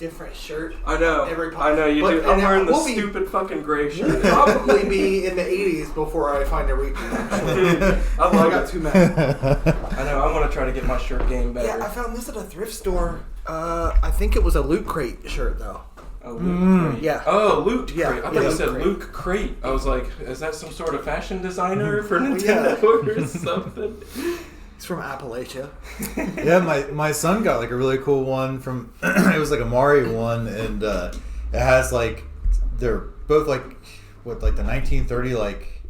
different shirt. I know. I know you do. I'm wearing the stupid fucking gray shirt. Probably be in the 80s before I find a repeat. I got too mad. I know. I want to try to get my shirt game better. Yeah, I found this at a thrift store. I think it was a Loot Crate shirt though. Oh, Loot Crate. Yeah. Oh, Loot Yeah. Crate. I thought you said Luke Crate. I was like, is that some sort of fashion designer for Nintendo or something? It's from Appalachia. Yeah, my son got like a really cool one from. It was like a Mario one, and it has like they're both like the 1930 like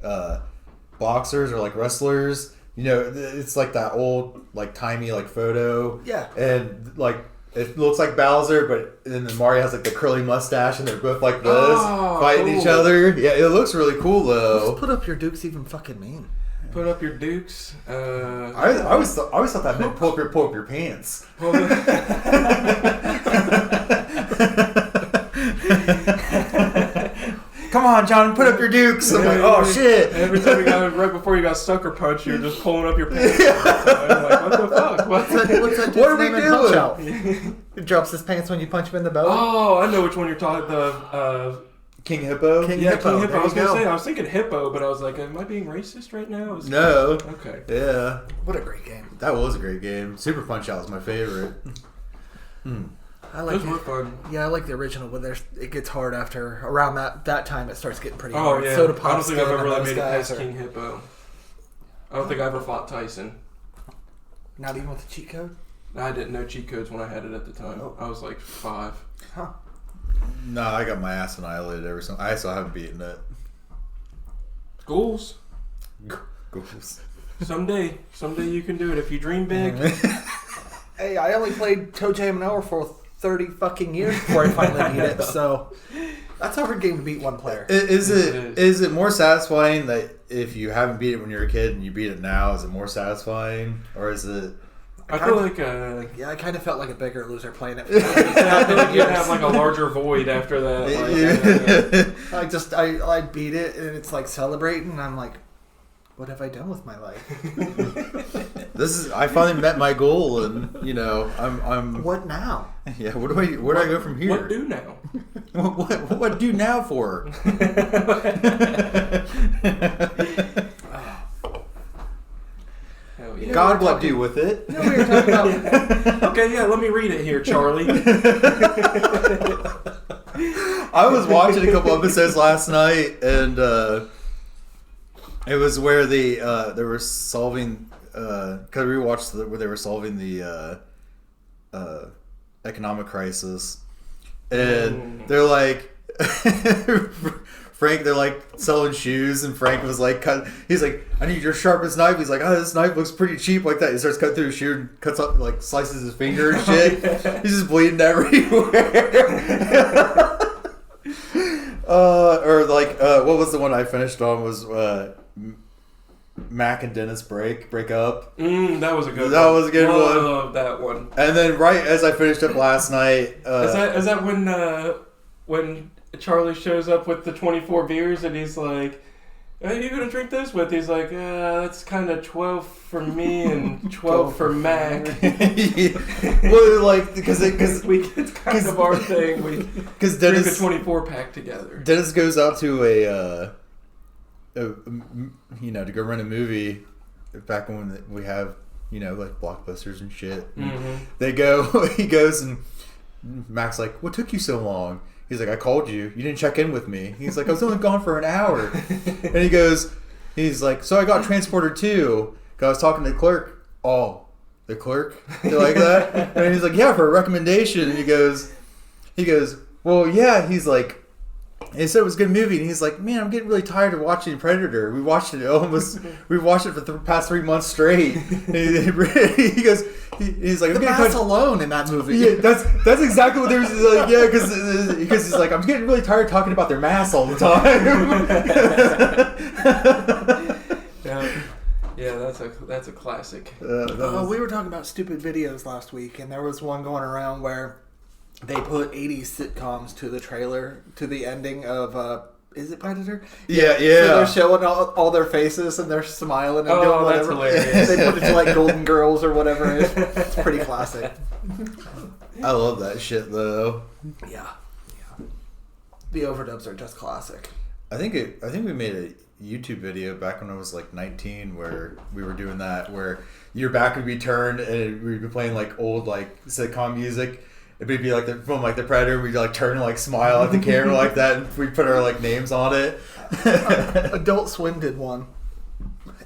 boxers or like wrestlers. You know, it's like that old like timey like photo. Yeah. And like it looks like Bowser, but then Mario has like the curly mustache, and they're both like this fighting each other. Yeah, it looks really cool though. What's put up your dukes even fucking mean? Put up your dukes. I always thought that meant pull up your pants. Come on, John, put up your dukes. I'm like, oh shit! Every time right before you got sucker punched, you're just pulling up your pants. I'm like, what the fuck? What's that what are we doing? He drops his pants when you punch him in the belly. Oh, I know which one you're talking. The King Hippo? King Hippo. I was going to say, I was thinking Hippo, but I was like, am I being racist right now? No. Okay. Yeah. What a great game. That was a great game. Super Punch-Out was my favorite. I like Those were fun. Yeah, I like the original, but it gets hard after around that time. It starts getting pretty hard. Oh yeah, Soda I don't think I've ever really made it guys past King Hippo. I don't think I ever fought Tyson. Not even with the cheat code? I didn't know cheat codes when I had it at the time. Oh. I was like 5. Huh. No, I got my ass annihilated every time. I still haven't beaten it. Goals. Goals. Someday you can do it if you dream big. Hey, I only played Toe Jam and Hour for 30 fucking years before I finally beat it, so that's a hard game to beat one player. Is it more satisfying that if you haven't beat it when you were a kid and you beat it now, is it more satisfying? Or is it... I feel like... yeah, I kind of felt like a bigger loser playing it. You'd have like a larger void after that. Like, I beat it and it's like celebrating and I'm like, what have I done with my life? I finally met my goal, and you know, I'm. What now? Yeah, where do I go from here? What do now? what do now for? Hell yeah. God, what do with it? No, we were talking about. Okay, yeah, let me read it here, Charlie. I was watching a couple episodes last night, and it was where they were solving. Because we watched where they were solving the economic crisis, and they're like, Frank, they're like selling shoes, and Frank was like, he's like, I need your sharpest knife. He's like, oh, this knife looks pretty cheap, like that. He starts cutting through his shoe and cuts up, like slices his finger and shit. He's just bleeding everywhere. Or like, what was the one I finished on was Mac and Dennis break up. That was a good one. That was a good one. I love that one. And then right as I finished up last night... is that when Charlie shows up with the 24 beers and he's like, are you going to drink this with? He's like, that's kind of 12 for me and 12 for Mac. Well, like, because it's kind of our thing. We drink a 24 pack together. Dennis goes out to to go rent a movie back when we have, like Blockbusters and shit. Mm-hmm. He goes and Mac's like, what took you so long? He's like, I called you. You didn't check in with me. He's like, I was only gone for an hour. And he's like, so I got transported too. Because I was talking to the clerk. Oh, the clerk? You like that? And he's like, yeah, for a recommendation. And he goes, well, yeah. He's like, he said it was a good movie, and he's like, "Man, I'm getting really tired of watching Predator. We watched it for the past 3 months straight." He goes, he's like, "The mask alone in that movie." Yeah, that's exactly what they're like. Yeah, because he's like, I'm getting really tired of talking about their mass all the time. Yeah, that's a classic. We were talking about stupid videos last week, and there was one going around where they put 80s sitcoms to the trailer, to the ending of, is it Predator? Yeah. So they're showing all their faces, and they're smiling and doing whatever. That's hilarious. They put it to, like, Golden Girls or whatever. It's pretty classic. I love that shit though. Yeah. The overdubs are just classic. I think we made a YouTube video back when I was like 19 where we were doing that, where your back would be turned and we'd be playing like old like sitcom music. It'd be like from like the Predator. We'd like turn and like smile at the camera like that, and we'd put our like names on it. Adult Swim did one.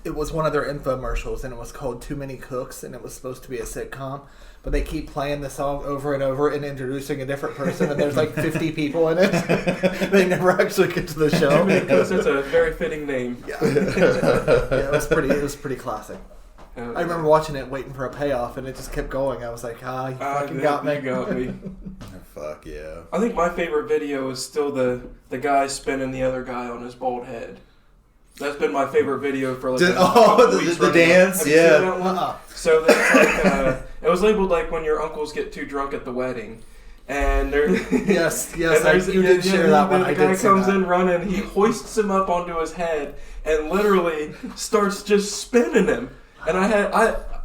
It was one of their infomercials, and it was called Too Many Cooks, and it was supposed to be a sitcom. But they keep playing the song over and over and introducing a different person, and there's like 50 people in it. They never actually get to the show. Because it's a very fitting name. Yeah, it was pretty classic. I remember watching it, waiting for a payoff, and it just kept going. I was like, you fucking got me. You got me. Fuck yeah. I think my favorite video is still the guy spinning the other guy on his bald head. That's been my favorite video for like the dance, yeah. That one? So that's like, it was labeled like when your uncles get too drunk at the wedding. And yes, you did share that one. The guy comes in running, he hoists him up onto his head and literally starts just spinning him. And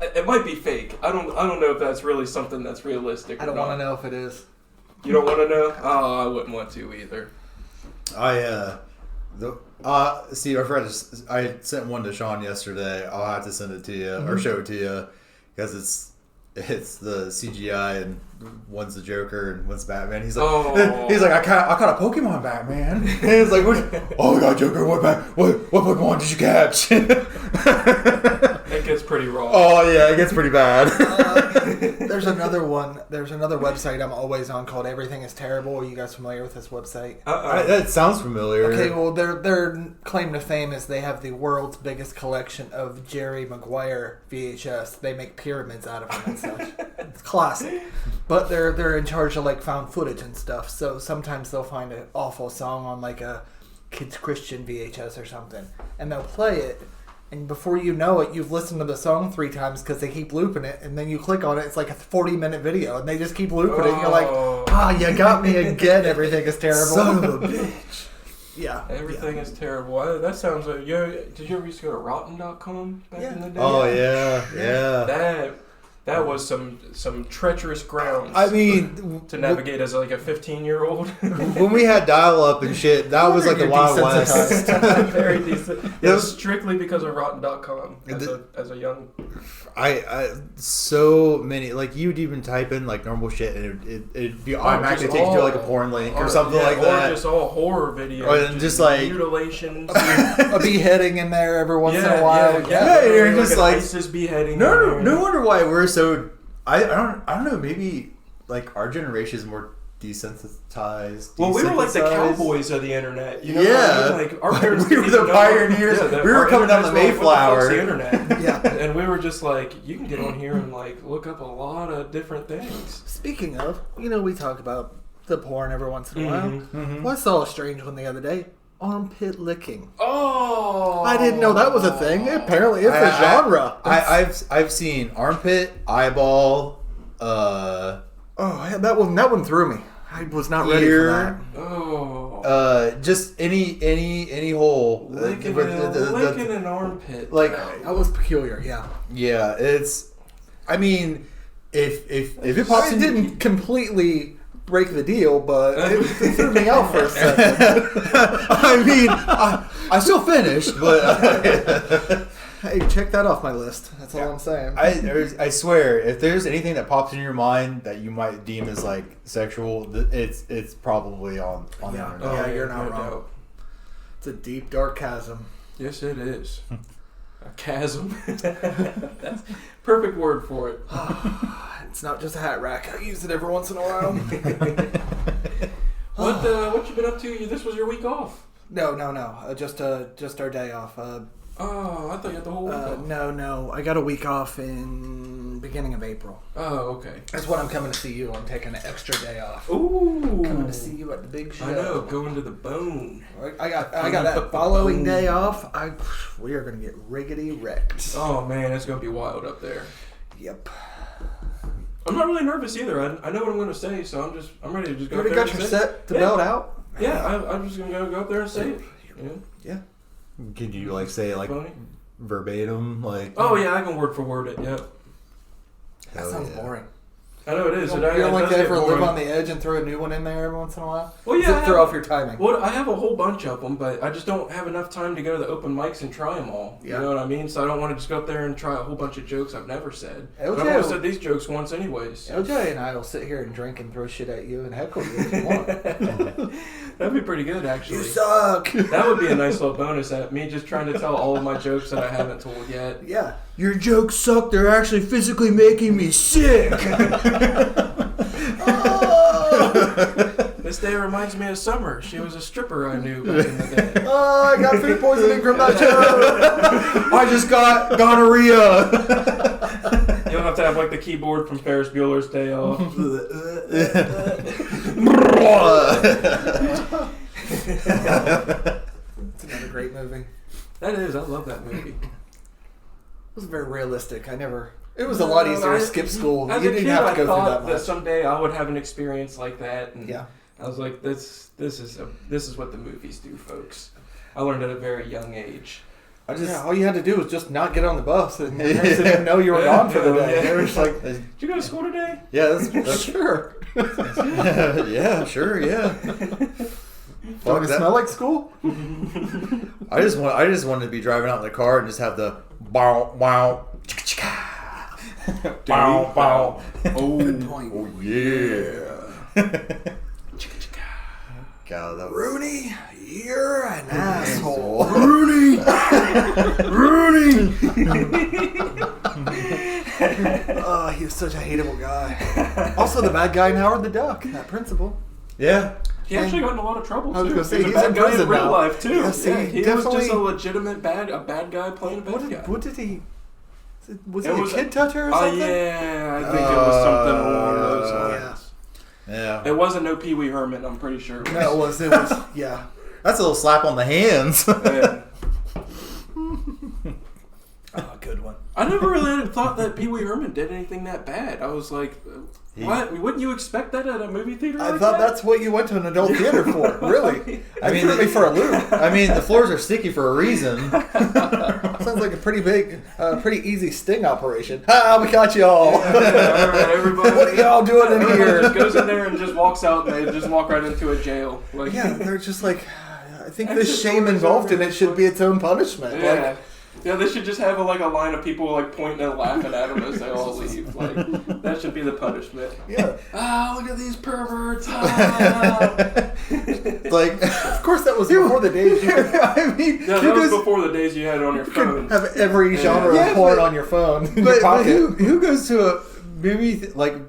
it might be fake. I don't know if that's really something that's realistic. I don't want to know if it is. You don't want to know? Oh, I wouldn't want to either. See, I sent one to Sean yesterday. I'll have to send it to you or show it to you because it's the CGI and one's the Joker and one's Batman. He's like, I caught a Pokemon Batman. And he's like, oh my god, Joker, what Pokemon did you catch? It gets pretty raw. Oh yeah, it gets pretty bad. There's another one. There's another website I'm always on called Everything Is Terrible. Are you guys familiar with this website? That sounds familiar. Okay, well, their claim to fame is they have the world's biggest collection of Jerry Maguire VHS. They make pyramids out of them and such. It's classic. But they're in charge of like found footage and stuff. So sometimes they'll find an awful song on like a Kids Christian VHS or something, and they'll play it. And before you know it, you've listened to the song 3 times because they keep looping it. And then you click on it, it's like a 40-minute video. And they just keep looping it. And you're like, you got me again. Everything is terrible. Son of a bitch. Yeah. Everything is terrible. That sounds like... Did you ever used to go to rotten.com back in the day? Oh, yeah. That was some treacherous grounds. I mean... to navigate as like a 15-year-old. When we had dial-up and shit, that was like the Wild West. Very decent. It was strictly because of rotten.com as a young... I so many, like you'd even type in like normal shit and it'd be automatically take you to like a porn link or something like that. Or just all horror videos. Or just like... mutilations. A beheading in there every once in a while. Yeah, you're just like... ISIS beheading. No wonder why we're so... I don't know, maybe like our generation is more desensitized. Well, we were like the cowboys of the internet. You know? Yeah. Like our parents we were the pioneers. We were coming down the Mayflower. The internet. Yeah. And we were just like, you can get on here and like look up a lot of different things. Speaking of, we talk about the porn every once in a while. Mm-hmm. Well, I saw a strange one the other day. Armpit licking. Oh! I didn't know that was a thing. Apparently, it's a genre. I've seen armpit, eyeball, that one threw me. I was not ready for that. Oh. Just any hole. Licking an armpit. Like that was peculiar. Yeah. Yeah, it's. I mean, if it pops, it didn't completely break the deal, but it threw me out for a second. I mean, I still finished, but. Hey, check that off my list. That's all I'm saying. I swear, if there's anything that pops in your mind that you might deem as like sexual, it's probably on the internet. Yeah, you're not wrong. Doubt. It's a deep, dark chasm. Yes, it is. A chasm. That's perfect word for it. It's not just a hat rack. I use it every once in a while. What you been up to? This was your week off. No. Just our day off. I thought you had the whole week off. No. I got a week off in beginning of April. Oh, okay. That's when I'm coming to see you. I'm taking an extra day off. Ooh. Coming to see you at the big show. I know, going to the bone. I got that following day off. We are going to get riggedy wrecked. Oh, man, it's going to be wild up there. Yep. I'm not really nervous either. I know what I'm going to say, so I'm ready to just go up there. You already got your set to belt out? Yeah, I'm just going to go up there and say it. Yeah. Could you like say it like verbatim? Like oh yeah, I can word for word it. Yep. That sounds boring. I know it is. You don't like to ever live on the edge and throw a new one in there every once in a while? Well, yeah. Throw off your timing. Well, I have a whole bunch of them, but I just don't have enough time to go to the open mics and try them all. Yeah. You know what I mean? So I don't want to just go up there and try a whole bunch of jokes I've never said. LJ, I've only said these jokes once anyways. LJ and I will sit here and drink and throw shit at you and heckle you if you want. That'd be pretty good, actually. You suck! That would be a nice little bonus at me just trying to tell all of my jokes that I haven't told yet. Yeah. Your jokes suck. They're actually physically making me sick. This day reminds me of Summer. She was a stripper I knew back in the day. Oh, I got food poisoning from that joke. I just got gonorrhea. You'll have to have like the keyboard from Ferris Bueller's Day Off. It's another great movie. That is. I love that movie. It was very realistic. It was a lot easier to skip school. As You a didn't kid, have to I go through that thought much. that someday I would have an experience like that. And Yeah. I was like, this is what the movies do, folks. I learned at a very young age. All you had to do was just not get on the bus, and the parents didn't know you were gone for the day. Yeah. They were just like, Did you go to school today? Yeah, that's sure. yeah, sure, yeah. Don't it smell like school? I just wanted to be driving out in the car and just have the bow wow. Bow bow. Good point. Oh yeah. God, that was... Rooney, you're an asshole. Rooney! Rooney! Oh, he was such a hateable guy. Also, the bad guy in Howard the Duck, that principal. Yeah. He actually got in a lot of trouble, too. I was gonna say, He's a he's bad in guy prison in real now. life, too. Yeah, see, he was definitely- just a legitimate bad guy playing a bad guy. What did he... Was It he was a kid toucher or Oh, something? yeah, I think it was something along those Yeah. lines. Yeah. It wasn't no Pee Wee Herman, I'm pretty sure. No, it was, yeah. That's a little slap on the hands. Yeah. Oh, good one. I never really thought that Pee Wee Herman did anything that bad. I was like, what? Wouldn't you expect that at a movie theater? I like thought that? that's what you went to an adult theater for, really. I mean, threw me for a loop. I mean, the floors are sticky for a reason. Sounds like a pretty easy sting operation. Ha, we got y'all. Yeah, all right, everybody. What are y'all doing in Everybody here? just goes in there and just walks out, and they just walk right into a jail. Like, Yeah, they're just like, I think Exit the shame doors involved in open. it should be its own punishment. yeah. Like, Yeah, they should just have a line of people like pointing and laughing at them as they all leave. Like that should be the punishment. yeah. Ah, look at these perverts! Ah. Like, Of course, that was before the days you could I mean, Yeah, that was before the days you had it on your phone. have every genre Yeah, of porn but- on your phone in your but pocket. who goes to a movie,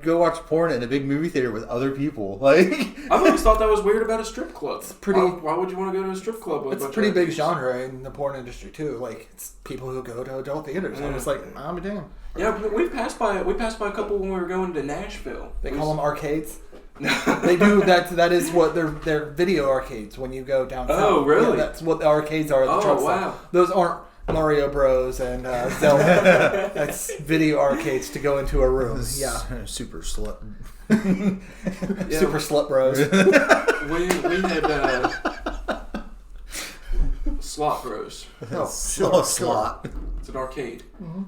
go watch porn in a big movie theater with other people? Like, I've always thought that was weird about a strip club. It's pretty- Why would you want to go to a strip club with It's a bunch pretty of big dudes? genre in the porn industry too. Like, it's people who go to adult theaters. I'm just like, I'm a damn. Yeah, but we passed by a couple when we were going to Nashville. They call them arcades. They do that. That is what they're video arcades when you go down south. Oh, really? Yeah, that's what the arcades are at the Oh, truck wow. stop. Those aren't Mario Bros. And Zelda. That's video arcades to go into a room. Yeah. super slut. Yeah. Super Slut Bros. We had Slot Bros. Slot. It's an arcade. Mm-hmm.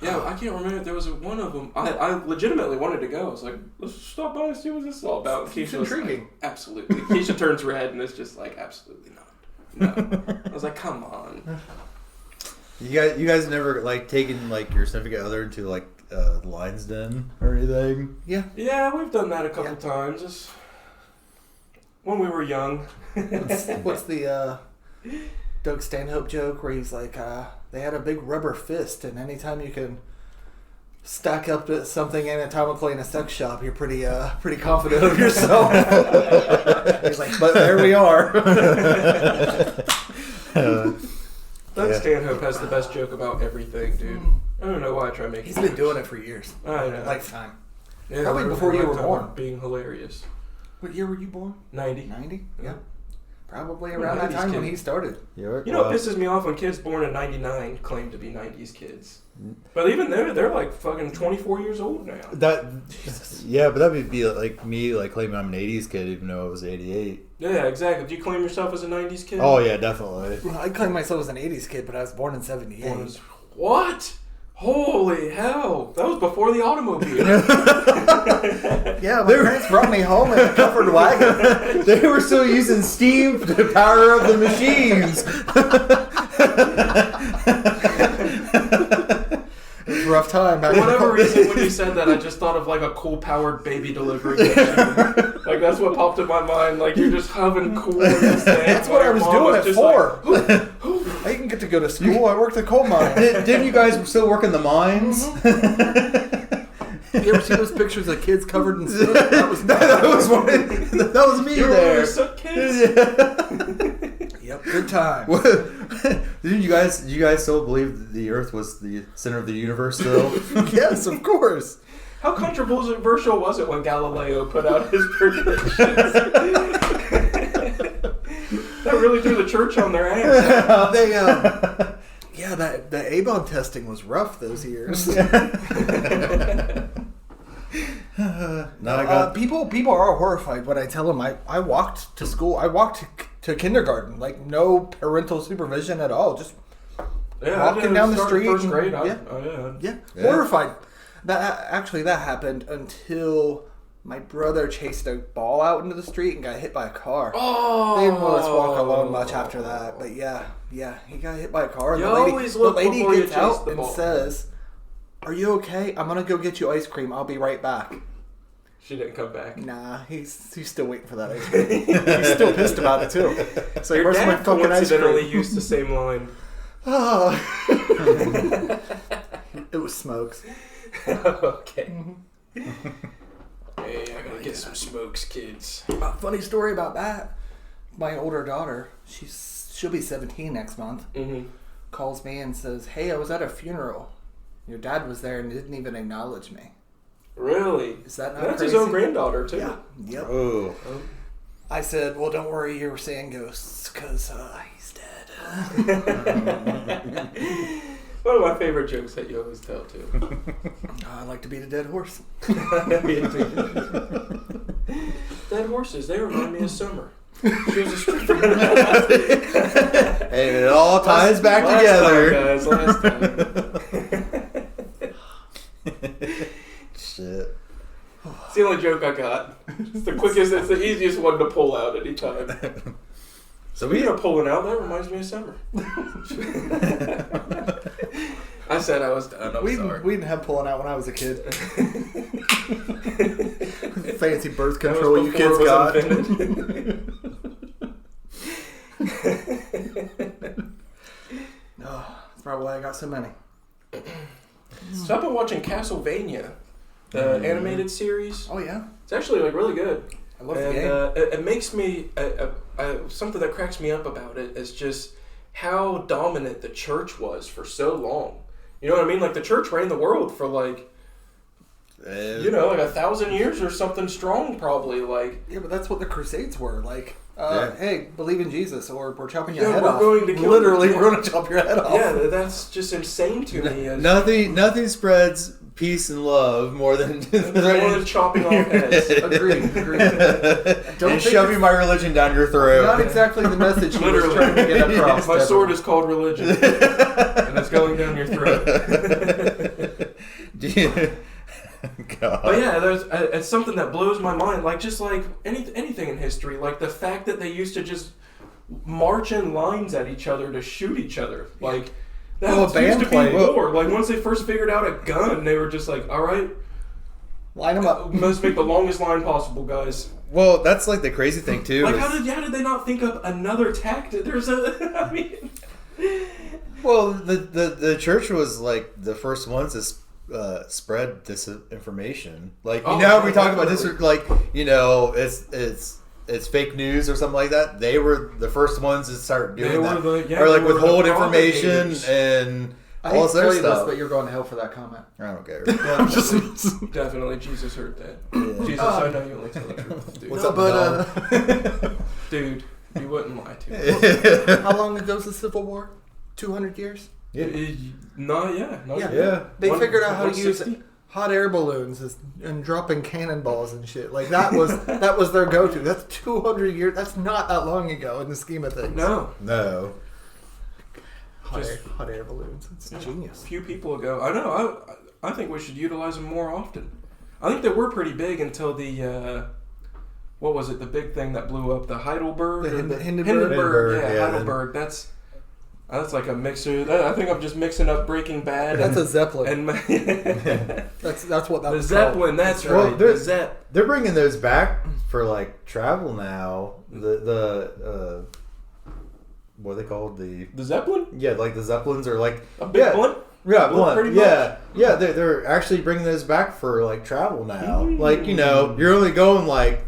Yeah, I can't remember if there was one of them. I legitimately wanted to go. I was like, let's stop by and see what this is all about. It's Keisha was intriguing. like, absolutely. Keisha turns red and it's just like, absolutely not. No. I was like, come on. You guys never taken your significant other into Lion's Den or anything? Yeah. Yeah, we've done that a couple times. Just when we were young. What's the Doug Stanhope joke where he's like, they had a big rubber fist, and anytime you can stack up something anatomically in a sex shop, you're pretty confident of yourself. He's like, but there we are. Doug Yeah. Stanhope has the best joke about everything, dude. I don't know why I try making He's been doing it for years. I know. Lifetime. Yeah, Probably literally before you were lifetime born. of being hilarious. What year were you born? 90. 90? Yeah. Probably Well, around that 90s time when kid. he started. You know what pisses me off when kids born in 99 claim to be 90s kids. But even they're like fucking 24 years old now. Yeah, but that would be like me claiming I'm an 80s kid even though I was 88. Yeah, exactly. Do you claim yourself as a 90s kid? Oh yeah, definitely. Well, I claim myself as an 80s kid, but I was born in 78. What? Holy hell! That was before the automobile. Yeah, my parents brought me home in a covered wagon. They were still using steam to power up the machines. It was a rough time. For whatever reason, when you said that, I just thought of like a coal-powered baby delivery machine. Like that's what popped in my mind. Like you're just having cool in this thing. That's what I was doing it for. Like, I didn't get to go to school. I worked at coal mine. Didn't you guys still work in the mines? You ever see those pictures of kids covered in soot? That was that was me you were there. one of the soot kids? Yep, good time. Did you guys still believe that the Earth was the center of the universe still? Yes, of course. How controversial was it when Galileo put out his predictions? That really threw the church on their ass. They, yeah, the A-bomb testing was rough those years. People are horrified when I tell them I walked to school. I walked to kindergarten, like no parental supervision at all. Just walking down the street. First grade. Yeah, horrified. That happened until my brother chased a ball out into the street and got hit by a car. Oh, they didn't let us walk alone much after that. But yeah, he got hit by a car. And you the lady gets out and says, "Are you okay? I'm gonna go get you ice cream. I'll be right back." She didn't come back. Nah, he's still waiting for that ice cream. He's still pissed about it too. So your where's dad my fucking ice coincidentally cream? used the same line. Oh. It was Smokes. Okay. Hey, I gotta get some smokes, kids. Funny story about that. My older daughter, she'll be 17 next month. Mm-hmm. Calls me and says, "Hey, I was at a funeral. Your dad was there and didn't even acknowledge me." Really? Is that not That's crazy? his own granddaughter too. Yeah. Yep. Oh. I said, "Well, don't worry, you were seeing ghosts because he's dead." One of my favorite jokes that you always tell too. I like to beat a dead horse. Dead horses, they remind me of Summer. She was a stripper. And it all ties back together. Last time. Shit. It's the only joke I got. It's the quickest, it's the easiest one to pull out anytime. So Speaking of pulling out, that reminds me of Summer. I said I was done. I'm sorry. We didn't have pulling out when I was a kid. Fancy birth control you kids got. Oh, that's probably why I got so many. So I've been watching Castlevania, the animated series. Oh yeah, It's actually like really good. I love the game. It makes me something that cracks me up about it is just how dominant the church was for so long. You know what I mean? Like the church ran the world for like 1,000 years or something strong, probably. Like Yeah, but that's what the Crusades were. Like, Yeah. hey, believe in Jesus, or we're chopping your Yeah, head we're off. going to kill Literally, you. we're going to chop your head off. yeah, that's just insane to me. Nothing spreads peace and love more than Chopping off heads. Agreed. and shoving my religion down your throat. Not exactly the message he was Literally. trying to get across. My sword is called religion, and it's going down your throat. God. But yeah, it's something that blows my mind. Like just like anything in history, like the fact that they used to just march in lines at each other to shoot each other. Like that used to be war. Like once they first figured out a gun, they were just like, all right, line them up. Let's make the longest line possible, guys. Well, that's like the crazy thing too. Like how did they not think up another tactic? I mean. Well, the church was like the first ones to spread disinformation. Like how we talk about this, like it's fake news or something like that. They were the first ones to start doing that, or like withhold information and all this other stuff. But you're going to hell for that comment. I don't care. Definitely, Jesus heard that. Yeah. Jesus, I know you only tell the truth, dude. What's up, bud? Dude, you wouldn't lie to me. How long ago was the Civil War? 200 years? Yeah. Yeah. They figured out how to use hot air balloons and dropping cannonballs and shit. Like that was their go-to. That's 200 years. That's not that long ago in the scheme of things. No. Hot air balloons. It's genius. A few people ago. I know. I think we should utilize them more often. I think they were pretty big until the what was it? The big thing that blew up, the Heidelberg. The Hindenburg. Hindenburg. Yeah, yeah, Heidelberg. That's like a mixer. I think I'm just mixing up Breaking Bad. That's a Zeppelin. And That's what that the was Zeppelin. called. That's Well, right. The Zepp. They're bringing those back for like travel now. The what are they called? The Zeppelin. Yeah, like the Zeppelins are like A big one. Yeah, Blunt, pretty yeah, yeah. They're actually bringing those back for like travel now. Like you're only going like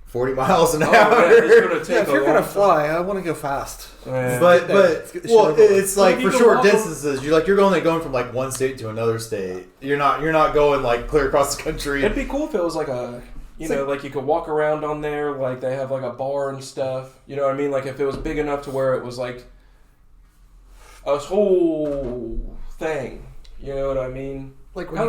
40 miles an hour. Yeah, it's gonna take If you're a gonna long fly, I want to go fast. Yeah. But Let's get the shit well, over with. it's like You for can short walk distances. You're only going from like one state to another state. You're not going like clear across the country. It'd be cool if it was like a, like you could walk around on there, like they have like a bar and stuff. You know what I mean? Like if it was big enough to where it was like a whole thing. You know what I mean? Like How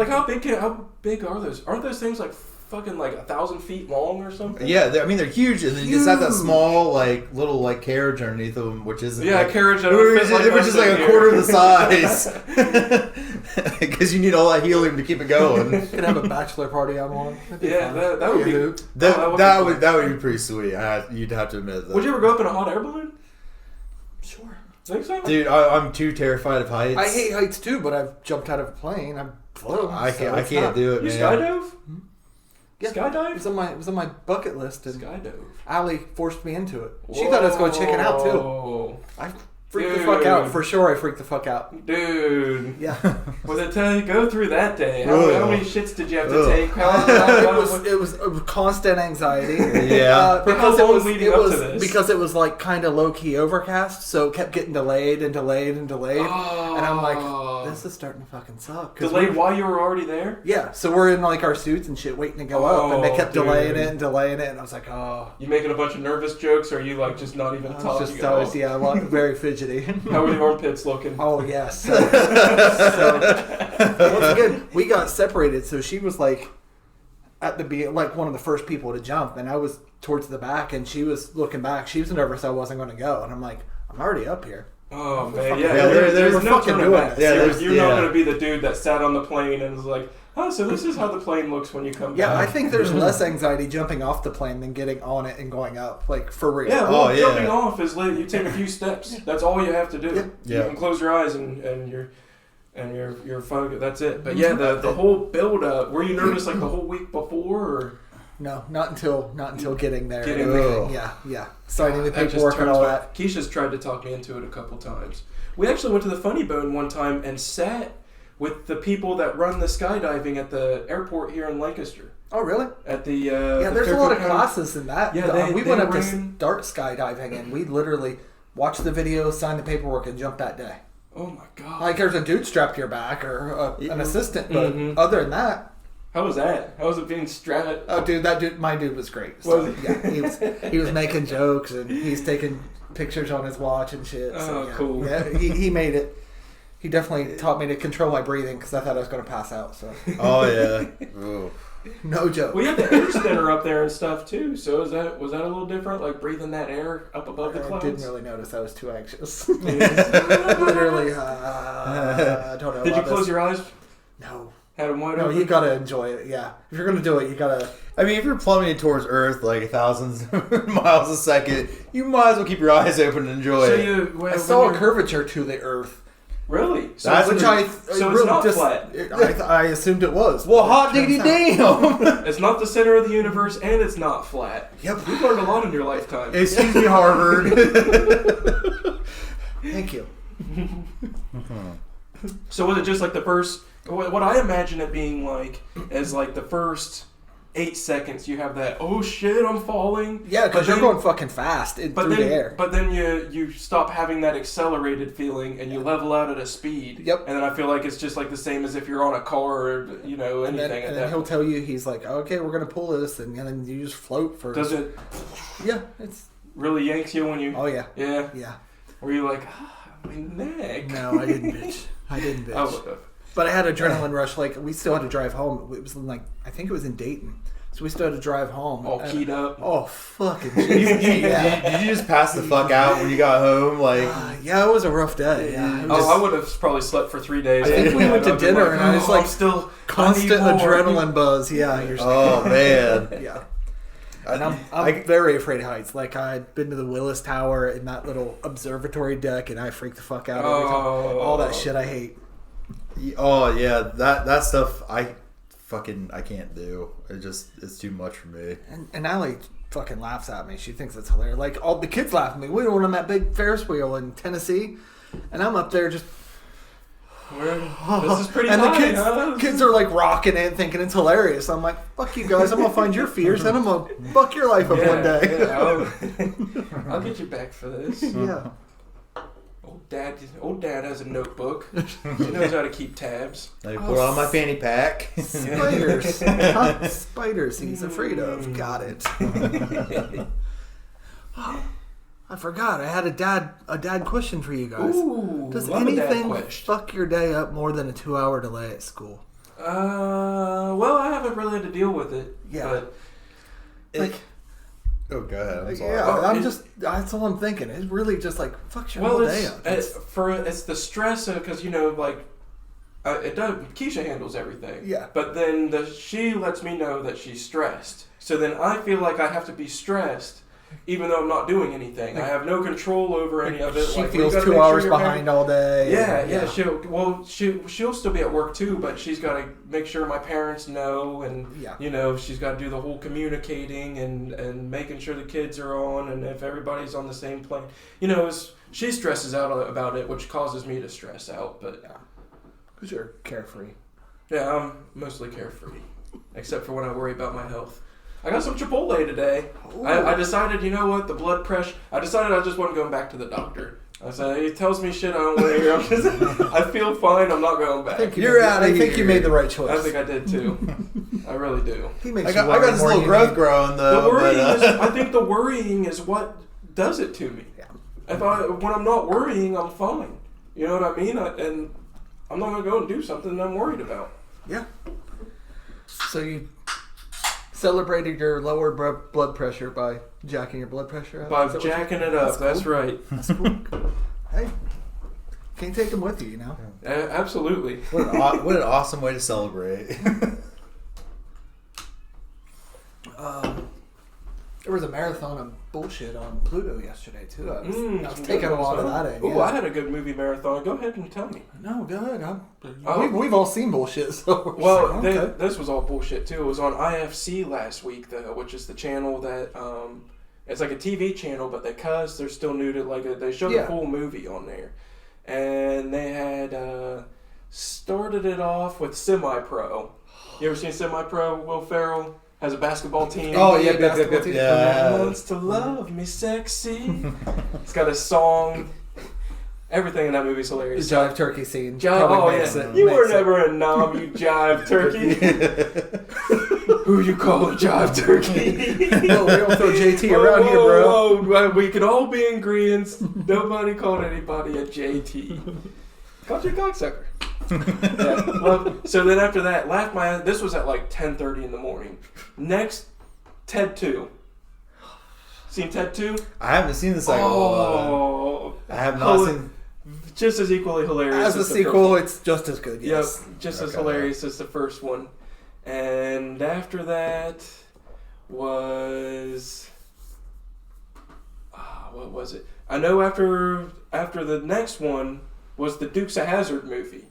big are those? Aren't those things like fucking like 1,000 feet long or something? Yeah, they're huge, and then you just have that small like little like carriage underneath them, which isn't Yeah, like, a carriage that which would fit is like a quarter of the size, because you need all that helium to keep it going. you could have a bachelor party on one. That'd be Yeah, fun. that would be. Hoot. That would be pretty sweet. You'd have to admit that. Would you ever go up in a hot air balloon? Sure. Think so? Dude, I'm too terrified of heights. I hate heights too, but I've jumped out of a plane. I've flown. I so can't it's not- do it, You man. skydove? Yeah, Skydive? It was on my bucket list, and Skydove. Allie forced me into it. She thought I was going to chicken out too. Whoa. I freaked the fuck out. For sure, I freaked the fuck out. Dude. Yeah. Was it tell you go through that day? How many shits did you have to Ugh. take? It was constant anxiety. Yeah. For how long leading up to this? Because it was like kind of low key overcast, so it kept getting delayed and delayed and delayed. And I'm like, this is starting to fucking suck. Delayed while you were already there? Yeah, so we're in like our suits and shit waiting to go up, and they kept delaying it, and I was like, oh. You making a bunch of nervous jokes, or are you like just not even talking? Very fidgety. How were the armpits looking? Oh, yes. So, once again, we got separated, so she was like at the like one of the first people to jump, and I was towards the back, and she was looking back. She was nervous I wasn't going to go, and I'm like, I'm already up here. Oh man, Yeah, there's we're no fucking turning doing back. this. You're not going to be the dude that sat on the plane and was like, oh, so this is how the plane looks when you come Yeah, back. I think there's less anxiety jumping off the plane than getting on it and going up, like for real. Yeah, well, yeah. jumping off is like you take a few steps. That's all you have to do. Yeah. You can close your eyes and you're focused. That's it. But yeah, the whole build up. Were you nervous like the whole week before? Or? No, not until getting there. Getting and there. everything. Yeah. Signing the That just paperwork and turns all my- that. Keisha's tried to talk me into it a couple times. We actually went to the Funny Bone one time and sat with the people that run the skydiving at the airport here in Lancaster. Oh, really? At the Yeah, there's a lot of classes in that. Yeah, we they went up to ran- start skydiving, and we literally watched the video, signed the paperwork, and jumped that day. Oh my god! Like there's a dude strapped to your back or an assistant, but Mhm. other than that, How was that? How was it being strapped? oh dude, my dude was great. Was So, yeah, he was making jokes and he's taking pictures on his watch and shit. So, Oh, yeah. cool. Yeah, he made it. He definitely taught me to control my breathing because I thought I was going to pass out. So Oh yeah. Ooh. no joke. We had the air spinner up there and stuff too. So was that a little different? Like breathing that air up above the I clouds? didn't really notice. I was too anxious. Literally, I don't know. Did you about close this. your eyes? No. Had them wide No, open? you gotta enjoy it. Yeah, if you're gonna do it, you gotta. I mean, if you're plummeting towards Earth like thousands of miles a second, you might as well keep your eyes open and enjoy So it. you I saw a curvature to the Earth, really? So That's which pretty- it's not flat. I assumed it was. Well, but hot it turns diggity out- damn! It's not the center of the universe, and it's not flat. Yep. You've learned a lot in your lifetime. Excuse me, Harvard. Thank you. So was it just like the first? What I imagine it being like is like the first 8 seconds. You have that, oh shit, I'm falling. Yeah, because But you're then- going fucking fast through But the then, air. but then you stop having that accelerated feeling and you level out at a speed. Yep. And then I feel like it's just like the same as if you're on a car or and anything then, at and that. then he'll tell you, he's like, okay, we're gonna pull this, and then you just float for. Does it Yeah, it's. really yanks you when you? Oh yeah. Yeah. Yeah. Were you like, my neck? No, I didn't bitch. I didn't bitch. I would have. But I had adrenaline rush. Like we still had to drive home. It was like I think it was in Dayton. So we started to drive home. All keyed up. Oh, fucking Did you just pass the fuck out when you got home? Like, yeah, it was a rough day. Yeah, I would have probably slept for 3 days. I think we went to dinner and I was like, I'm still constant adrenaline buzz. Yeah, you're oh man. Yeah. And I'm very afraid of heights. Like, I'd been to the Willis Tower in that little observatory deck, and I freak the fuck out every time. All that shit I hate. Oh yeah, that stuff I can't do. It's too much for me. And Allie fucking laughs at me. She thinks it's hilarious. Like, all the kids laugh at me. We were on that big Ferris wheel in Tennessee, and I'm up there just. This is pretty and high, the kids are like rocking it, thinking it's hilarious. I'm like, fuck you guys. I'm gonna find your fears, and I'm gonna fuck your life up one day. Yeah, I'll get you back for this. Yeah. Old dad has a notebook. He knows how to keep tabs. I put on my fanny pack. Spiders. Hot spiders he's afraid of. Got it. I forgot. I had a dad question for you guys. Ooh, does love a dad anything question. fuck your day up more than a 2-hour delay at school? Well, I haven't really had to deal with it. Yeah. But Oh, go ahead. I'm sorry. Yeah, that's all I'm thinking. It really just like fucks your whole day up. It's the stress because it does. Keisha handles everything. Yeah. But then she lets me know that she's stressed. So then I feel like I have to be stressed, even though I'm not doing anything. I have no control over any of it. She feels 2 hours behind all day. Yeah. She'll still be at work too, but she's got to make sure my parents know, and she's got to do the whole communicating and making sure the kids are on, and if everybody's on the same plane. She stresses out about it, which causes me to stress out. But because you're carefree. Yeah, I'm mostly carefree, except for when I worry about my health. I got some Chipotle today. I decided, the blood pressure. I decided I just wasn't going back to the doctor. I said, he tells me shit I don't want to hear. I feel fine. I'm not going back. I think you made the right choice. I think I did too. I really do. I got this little growth growing though. I think the worrying is what does it to me. Yeah. When I'm not worrying, I'm fine. You know what I mean? And I'm not going to go and do something I'm worried about. Yeah. So you celebrated your lower blood pressure by jacking your blood pressure up? By jacking it up, that's right. That's cool. Hey, can't take them with you, Absolutely. What an awesome way to celebrate. There was a marathon of bullshit on Pluto yesterday, too. I was taking a lot of that in. Oh, I had a good movie marathon. Go ahead and tell me. No, go ahead. We've all seen bullshit. So this was all bullshit, too. It was on IFC last week, though, which is the channel that... it's like a TV channel, but because they're still new to... they show the full movie on there. And they had started it off with Semi-Pro. You ever seen Semi-Pro? Will Ferrell has a basketball team. Oh, yeah, basketball team. Yeah. Wants to love me sexy. It's got a song. Everything in that movie's hilarious. The jive turkey scene. You were never a nom, you jive turkey. Who you call a jive turkey? We don't throw JT around here, bro. We could all be in agreement. Nobody called anybody a JT. Called you a cocksucker. So then after that, laughed my ass. This was at like 10:30 in the morning. Next, Ted 2. Seen Ted 2? I haven't seen the second one. I have not seen. Just as equally hilarious as the sequel. It's just as good. Yes. Yep, just as hilarious as the first one. And after that was what was it? I know after the next one was the Dukes of Hazzard movie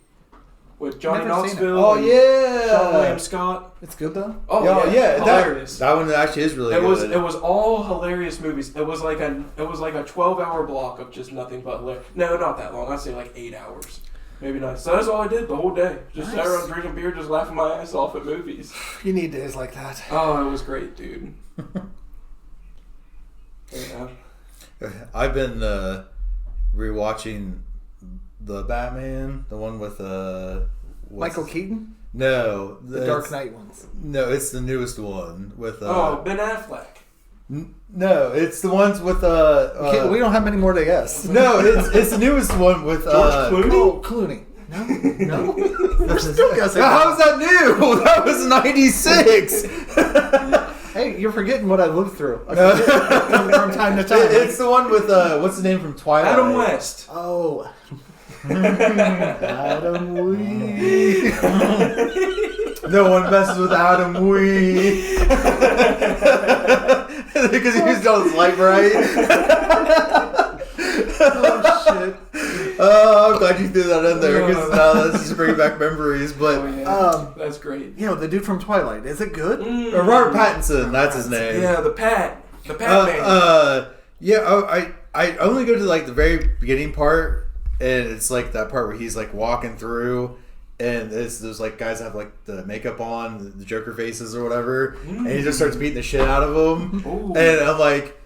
with Johnny Knoxville. Oh yeah, Sean William Scott. It's good though. Oh yeah, hilarious. That one actually is really good. It was all hilarious movies. It was like a 12-hour block of just nothing but hilarious. No, not that long. I'd say like 8 hours. Maybe not. So that's all I did the whole day. Just sat around drinking beer, just laughing my ass off at movies. You need days like that. Oh, it was great, dude. Yeah. I've been rewatching the Batman, the one with Michael Keaton. No, the Dark Knight ones. No, it's the newest one with. Ben Affleck. No, it's the ones with we don't have many more to guess. No, it's the newest one with George Clooney. Oh, Clooney. No. We're still guessing. How is that new? That was 96. Hey, you're forgetting what I lived through. From time to time. It's the one with what's the name from Twilight? Adam West. Oh. Adam Wee. No one messes with Adam Wee. Because he used all his light bright. Oh shit. Oh, I'm glad you threw that in there because now that's just bringing back memories. But that's great. You know, the dude from Twilight. Is it good? Robert Pattinson, that's his name. Yeah, the Pat man. I only go to like the very beginning part, and it's like that part where he's like walking through. And there's like guys that have like the makeup on, the Joker faces or whatever, and he just starts beating the shit out of them. Ooh. And I'm like,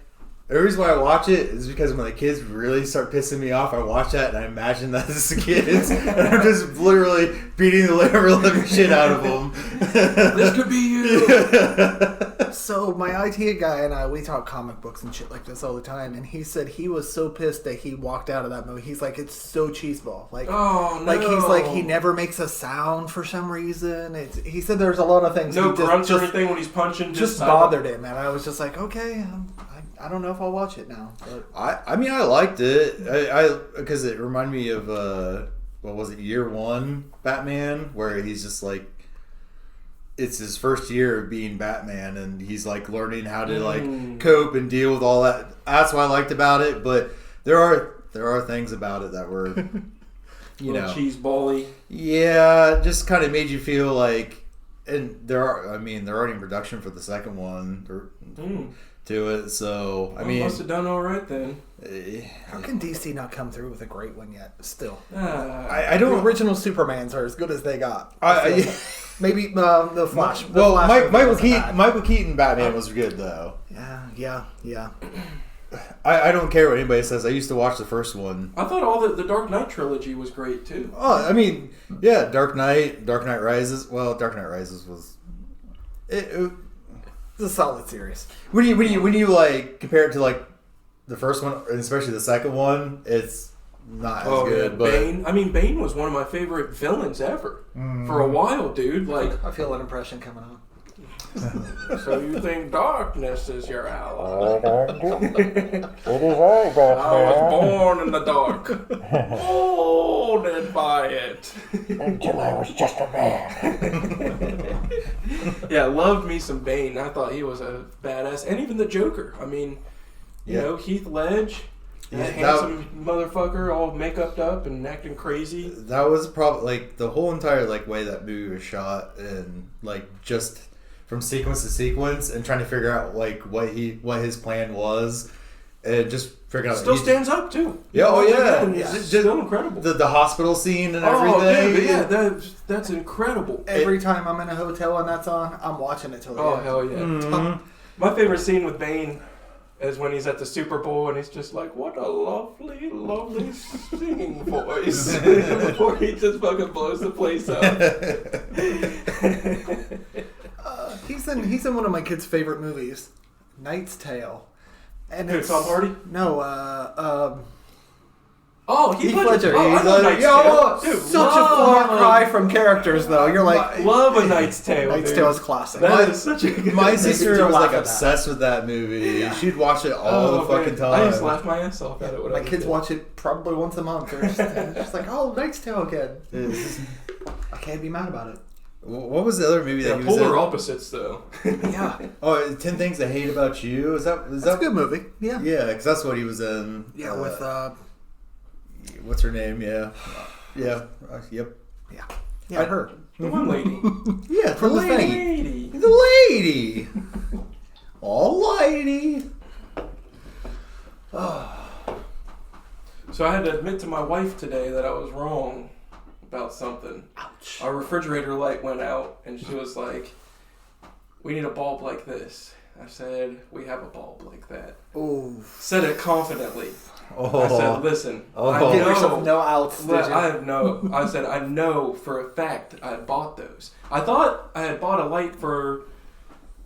the reason why I watch it is because when the kids really start pissing me off, I watch that and I imagine that as the kids, and I'm just literally beating the living shit out of them. This could be you. So my IT guy and I, we talk comic books and shit like this all the time, and he said he was so pissed that he walked out of that movie. He's like, it's so cheeseball. Like, oh no. Like he's like, he never makes a sound for some reason. He said there's a lot of things. No grunts or anything when he's punching. Just bothered him, and I was just like, okay, I don't know if I'll watch it now. But. I mean, I liked it. Because it reminded me of what was it, Year One Batman, where he's just like, it's his first year of being Batman, and he's like learning how to like cope and deal with all that. That's what I liked about it. But there are things about it that were, you know, cheese bally. Yeah, just kind of made you feel like, and they're already in production for the second one. To it, so I mean, must have done all right then. How can DC not come through with a great one yet? Still, I don't. The original Supermans are as good as they got. Maybe the Flash. Well, Michael Keaton Batman was good though. Yeah. I don't care what anybody says. I used to watch the first one. I thought all the Dark Knight trilogy was great too. Oh, I mean, yeah, Dark Knight Rises. Well, Dark Knight Rises was. It's a solid series. When you like compare it to like the first one, and especially the second one, it's not as good. Yeah. But Bane was one of my favorite villains ever for a while, dude. Like, I feel an impression coming on. So you think darkness is your ally? It is I, Batman. I was born in the dark, molded by it. Until I was just a man. Yeah, loved me some Bane. I thought he was a badass, and even the Joker. I mean, you know, Heath Ledge. That handsome motherfucker, all make-upped up and acting crazy. That was probably like the whole entire like way that movie was shot, and like just from sequence to sequence, and trying to figure out like what his plan was, and just figuring out. Still stands up too. Yeah, It's still incredible. The hospital scene and everything. Dude, yeah, that's incredible. Every time I'm in a hotel and that's on, I'm watching it till the end. Hell yeah! Mm-hmm. My favorite scene with Bane is when he's at the Super Bowl and he's just like, what a lovely, lovely singing voice. Before he just fucking blows the place up. He's in one of my kids' favorite movies, Knight's Tale. And it's Tom Hardy? No, Heath Ledger. Such a far cry from characters, though. You're like, love A Knight's Tale. Knight's Tale is classic. That is such a good My sister was like obsessed with that movie. Yeah. She'd watch it all the fucking time. I used to laugh my ass off at it. My kids watch it probably once a month. They're just like, Knight's Tale again. I can't be mad about it. What was the other movie that he was polar in? opposites, though. Yeah. 10 Things I Hate About You. Is that a good movie? Yeah. Yeah, because that's what he was in. Yeah, with what's her name? Yeah. Yep. Yeah, her. The one lady. Yeah, From the Thing. The lady. All lady. So I had to admit to my wife today that I was wrong about something. Ouch. Our refrigerator light went out, and she was like, we need a bulb like this. I said, we have a bulb like that. Ooh. Said it confidently. Oh. I said, listen, I Give know. yourself no outs, did you? I said, I know for a fact I bought those. I thought I had bought a light for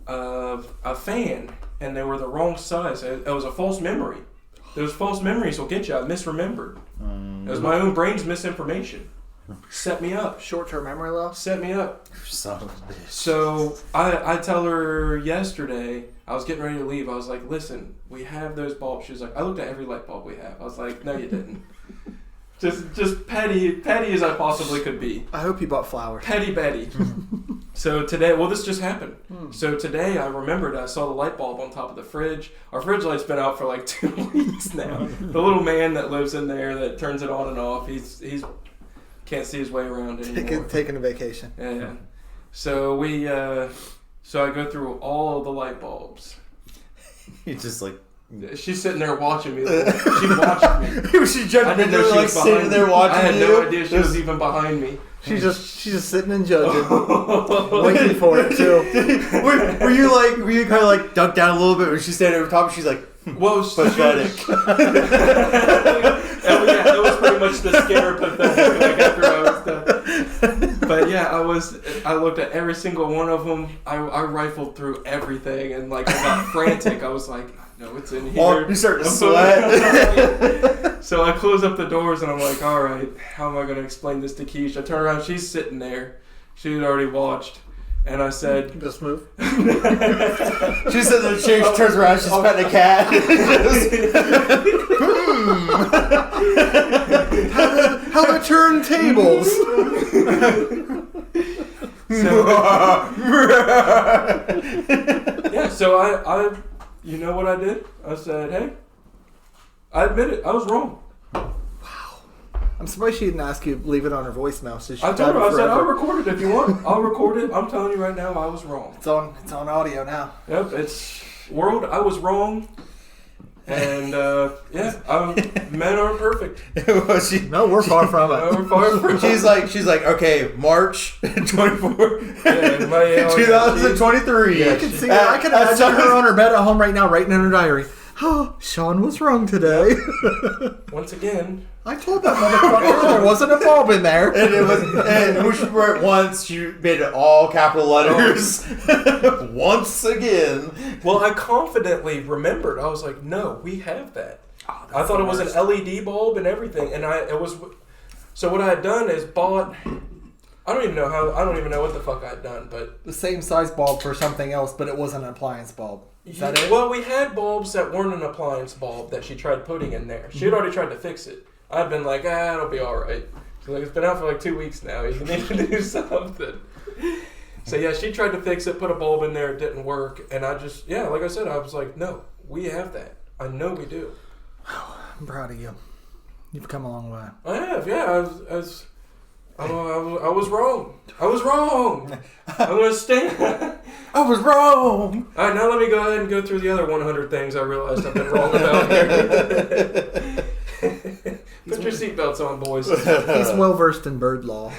a fan, and they were the wrong size. It was a false memory. Those false memories will get you. I misremembered. It was my own brain's misinformation. set me up. Short-term memory loss. Set me up. Son of a bitch. So I tell her yesterday, I was getting ready to leave. I was like, listen, we have those bulbs. She was like, I looked at every light bulb we have. I was like, no, you didn't. Just petty as I possibly could be. I hope you bought flowers. Petty Betty. So today, well, this just happened. So today I remembered I saw the light bulb on top of the fridge. Our fridge light's been out for like 2 weeks now. The little man that lives in there that turns it on and off, he's can't see his way around anymore. Taking a vacation. Yeah. So so I go through all the light bulbs. You just like. She's sitting there watching me. She watched me. She jumped I didn't know into she like was sitting behind there me. watching I had you. no idea she was even behind me. She's just sitting and judging, waiting for it too. were you kind of like ducked down a little bit when she's standing over top? And she's like, well, pathetic. It was pretty much the scare pathetic. Like after I was done. But yeah, I looked at every single one of them. I rifled through everything and like I got frantic. I was like, no, it's in here. Oh, you start to sweat. So I close up the doors and I'm like, all right, how am I going to explain this to Keish? I turn around, she's sitting there. She had already watched. And I said, just move. She's sitting there, she turns around, she's petting a cat. How to turn tables. So I you know what I did? I said, hey, I admit it, I was wrong. I'm surprised she didn't ask you to leave it on her voicemail. So I told her, I said, I'll record it if you want. I'll record it. I'm telling you right now, I was wrong. It's on audio now. Yep, it's world, I was wrong. And men aren't perfect. No, we're far from it. We're far from She's like, okay, March 24, 2023. Yeah, I can see her. I can imagine her on her bed at home right now, writing in her diary. Oh, Sean was wrong today. Once again, I told that motherfucker there wasn't a bulb in there. And it was, and when she wrote once, she made it all capital letters. Once again. Well, I confidently remembered. I was like, no, we have that. Oh, I thought it was an LED bulb and everything, and so what I had done is bought. I don't even know what the fuck I had done, but the same size bulb for something else, but it wasn't an appliance bulb. Is that it? Well, we had bulbs that weren't an appliance bulb that she tried putting in there. She had already tried to fix it. I'd been like, it'll be all right. She's like, it's been out for like 2 weeks now. You need to do something. So yeah, she tried to fix it, put a bulb in there, it didn't work, and I just, like I said, I was like, no, we have that. I know we do. I'm proud of you. You've come a long way. I have, yeah. I was wrong. I was wrong. I'm going to stand. I was wrong. All right, now let me go ahead and go through the other 100 things I realized I've been wrong about here. Put your seatbelts on, boys. He's well versed in bird law.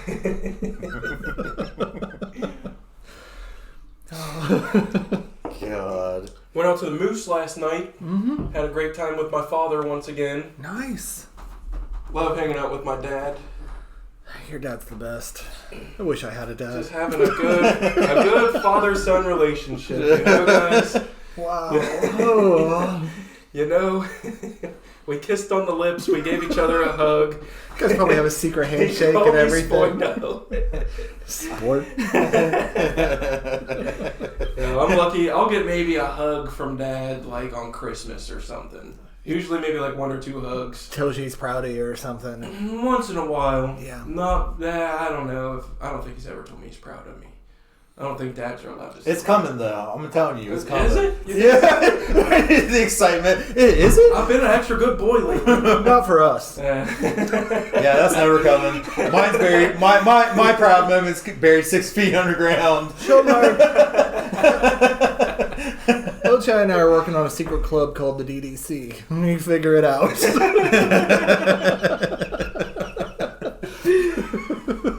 God. Went out to the Moose last night. Mm-hmm. Had a great time with my father once again. Nice. Love hanging out with my dad. Your dad's the best. I wish I had a dad. Just having a good father-son relationship. You know, guys? Wow. Oh. You know, we kissed on the lips. We gave each other a hug. You guys probably have a secret handshake and everything. Sport. I'm lucky. I'll get maybe a hug from Dad like on Christmas or something. Usually maybe like 1 or 2 hugs. Tells you he's proud of you or something. Once in a while. Yeah. I don't know. I don't think he's ever told me he's proud of me. I don't think dads are allowed to say It's coming though. I'm telling you, it's coming. Is it? Yeah. The excitement. Is it? I've been an extra good boy lately. Not for us. Yeah, that's never coming. Mine's buried. My proud moment's buried 6 feet underground. Ilcha and I are working on a secret club called the DDC. We figure it out.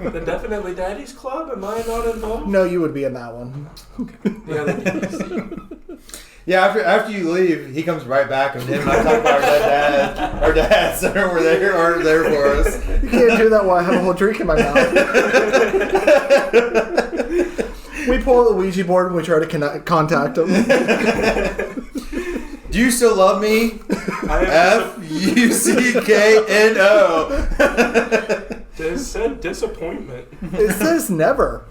The Definitely Daddies Club? Am I not involved? No, you would be in that one. Okay. The other DDC. Yeah, after you leave, he comes right back, and him and I talk about our dads that are there for us. You can't do that while I have a whole drink in my mouth. We pull out the Ouija board and we try to contact him. Do you still love me? Fuckno. It said disappointment. It says never.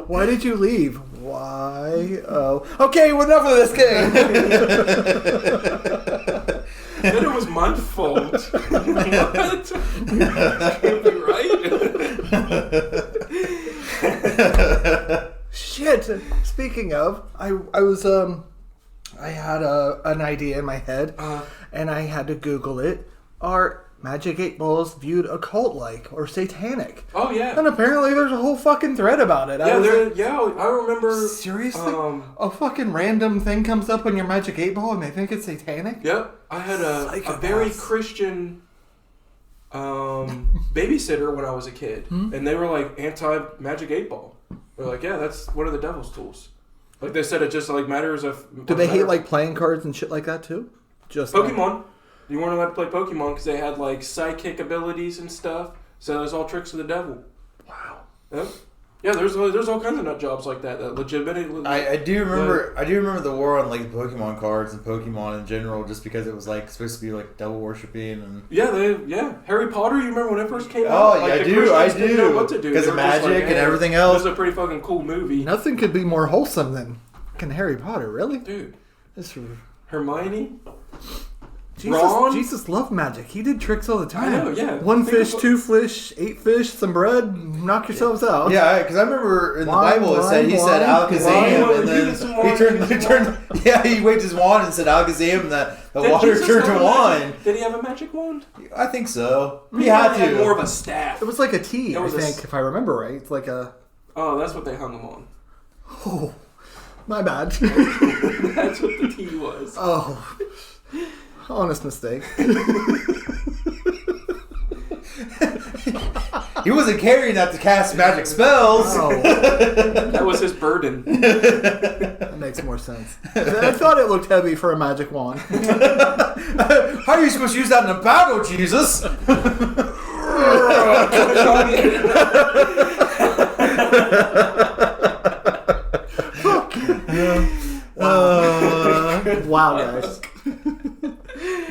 Why did you leave? Why? Oh. Okay, well, enough of this game. Then it was my fault. What? Can't be right. Shit. Speaking of, I had an idea in my head, and I had to Google it. Are Magic 8 Balls viewed occult-like or satanic? Oh, yeah. And apparently there's a whole fucking thread about it. I remember. Seriously? A fucking random thing comes up on your Magic 8 Ball and they think it's satanic? Yep. I had a very Christian babysitter when I was a kid. And they were like anti-Magic 8 Ball. They're like, yeah, that's one of the devil's tools. Like they said, it just like matters if... Do they hate like playing cards and shit like that too? Just Pokemon. You weren't allowed to play Pokemon because they had like psychic abilities and stuff. So it was all tricks of the devil. Wow. Yep. Yeah, there's all kinds of nut jobs like that legitimately. I do remember the war on like Pokemon cards and Pokemon in general, just because it was like supposed to be like devil worshipping and Harry Potter. You remember when it first came out? Oh like, yeah, I do. Didn't know what to do Because of magic and everything else. It was a pretty fucking cool movie. Nothing could be more wholesome than Harry Potter, really? Dude. This Hermione. Jesus loved magic. He did tricks all the time. I know, yeah. 1 fish, 2 fish, 8 fish, some bread, knock yourselves out. Yeah, because I remember in the Bible it said he said Alakazam, and then he turned. Yeah, he waved his wand and said Alakazam, and the water turned to wine. Did he have a magic wand? I think so. He had to. More of a staff. It was like a T, I think, if I remember right. It's like a. Oh, that's what they hung him on. Oh, my bad. That's what the T was. Oh. Honest mistake. He wasn't carrying that to cast magic spells. Oh. That was his burden. That makes more sense. I thought it looked heavy for a magic wand. How are you supposed to use that in a battle, Jesus? Wow, guys.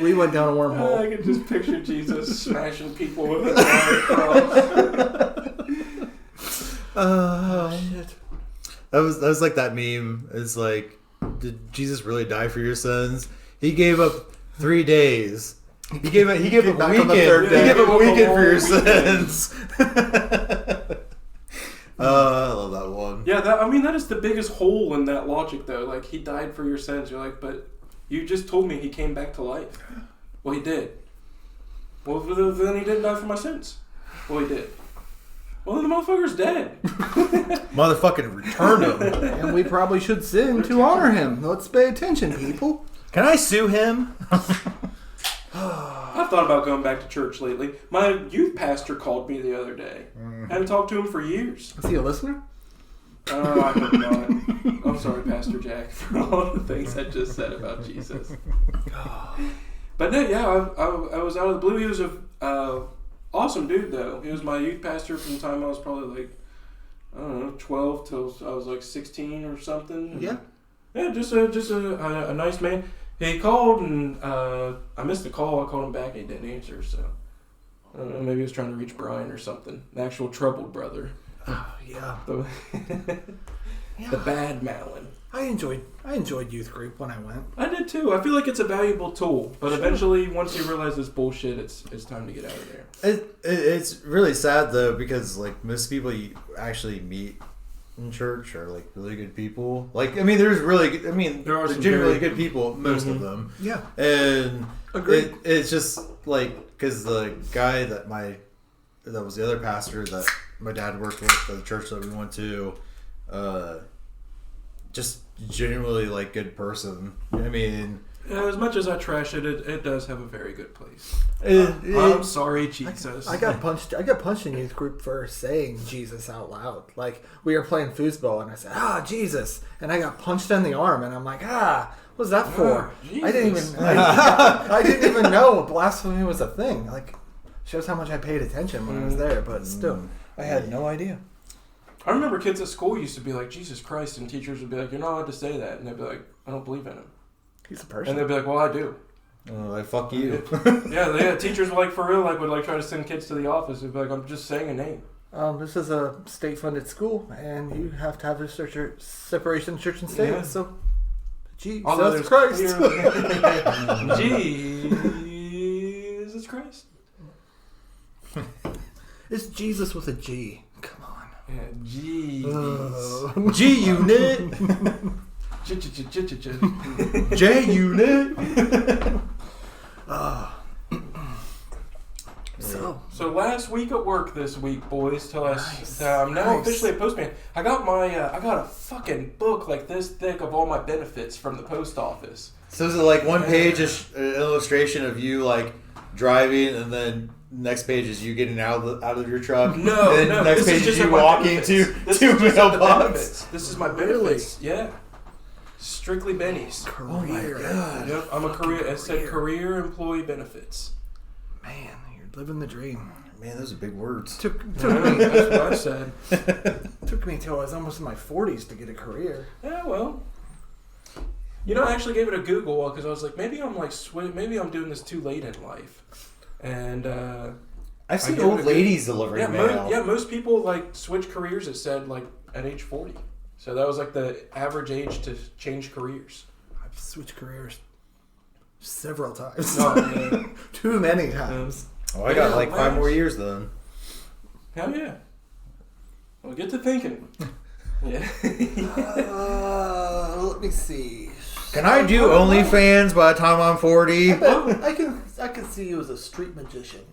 We went down a wormhole. I can just picture Jesus smashing people with a shit. That was like that meme. It's like, did Jesus really die for your sins? He gave up 3 days. He gave up a weekend. He gave up a weekend for your sins. I love that one. Yeah, that is the biggest hole in that logic, though. Like, he died for your sins. You're like, but you just told me he came back to life. Well, he did. Well, then he didn't die for my sins. Well, he did. Well, then the motherfucker's dead. Motherfucking return him. And we probably should sin to honor him. Let's pay attention, people. Can I sue him? I've thought about going back to church lately. My youth pastor called me the other day. I haven't talked to him for years. Is he a listener? I hope not. I'm sorry, Pastor Jack, for all the things I just said about Jesus. But no, yeah, I was out of the blue. He was a awesome dude, though. He was my youth pastor from the time I was probably like, I don't know, 12 till I was like 16 or something. Yeah. Yeah, just a nice man. He called and I missed the call. I called him back. He didn't answer, so I don't know. Maybe he was trying to reach Brian or something. The actual troubled brother. Oh, yeah. The bad Malin. I enjoyed youth group when I went. I did too. I feel like it's a valuable tool, but eventually, once you realize it's bullshit, it's time to get out of there. It's really sad though, because like most people you actually meet in church are like really good people. Like, I mean, there are some generally good people, most of them. Yeah. And agreed. It's just like, because the guy that was the other pastor that my dad worked with at the church that we went to, just genuinely like good person. I mean, yeah, as much as I trash it, it does have a very good place. I'm sorry, Jesus. I got punched in youth group for saying Jesus out loud. Like, we were playing foosball and I said, Jesus, and I got punched in the arm and I'm like, what's that for? I didn't even know blasphemy was a thing. Like, shows how much I paid attention when I was there, but still, I had no idea. I remember kids at school used to be like, Jesus Christ, and teachers would be like, you're not allowed to say that. And they'd be like, I don't believe in him. He's a person. And they'd be like, well, I do. Like, fuck you. Yeah, teachers like for real would try to send kids to the office. They'd be like, I'm just saying a name. This is a state-funded school, and you have to have a separation of church and state. Yeah. So, Although Jesus Christ. Jesus Christ. It's Jesus with a G. Come on. Yeah, G-Unit. J-Unit. So last week at work this week, boys, I'm now officially a postman. I got a fucking book like this thick of all my benefits from the post office. So is it like one page is an illustration of you like driving, and then next page is you getting out of your truck? No, and then next page is you walking to mailbox. This is my benefits. Yeah. Strictly bennies. Career. Oh my god. Yep, I'm a career. It said career employee benefits. Man, you're living the dream. Man, those are big words. Took me. That's what I said. Took me till I was almost in my 40s to get a career. Yeah, well. I actually gave it a Google because I was like, maybe I'm doing this too late in life. And I've seen old ladies delivering mail. Most people switch careers. It said at age 40. So that was the average age to change careers. I've switched careers several times. Oh, man. Too many times. Oh, I got 5 more years then. Hell yeah. Well, get to thinking. Yeah. Let me see. Can I do OnlyFans by the time I'm 40? I can see you as a street magician.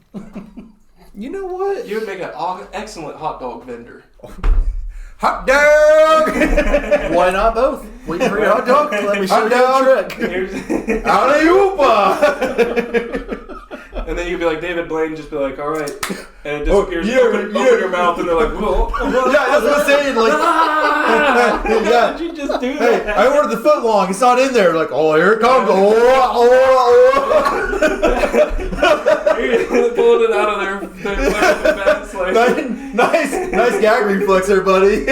You know what? You would make an excellent hot dog vendor. Hot dog! Why not both? Waiting for your hot dog? Let me show you a trick. Alley-oopa! And then you'd be like, David Blaine, just be like, all right. And it disappears. Open your mouth, and they're like, whoa. Yeah, that's what I'm saying. How did you just do that? Hey, I ordered the foot long. It's not in there. Like, oh, here it comes. You're pulling it out of there. Nice gag reflex there, buddy.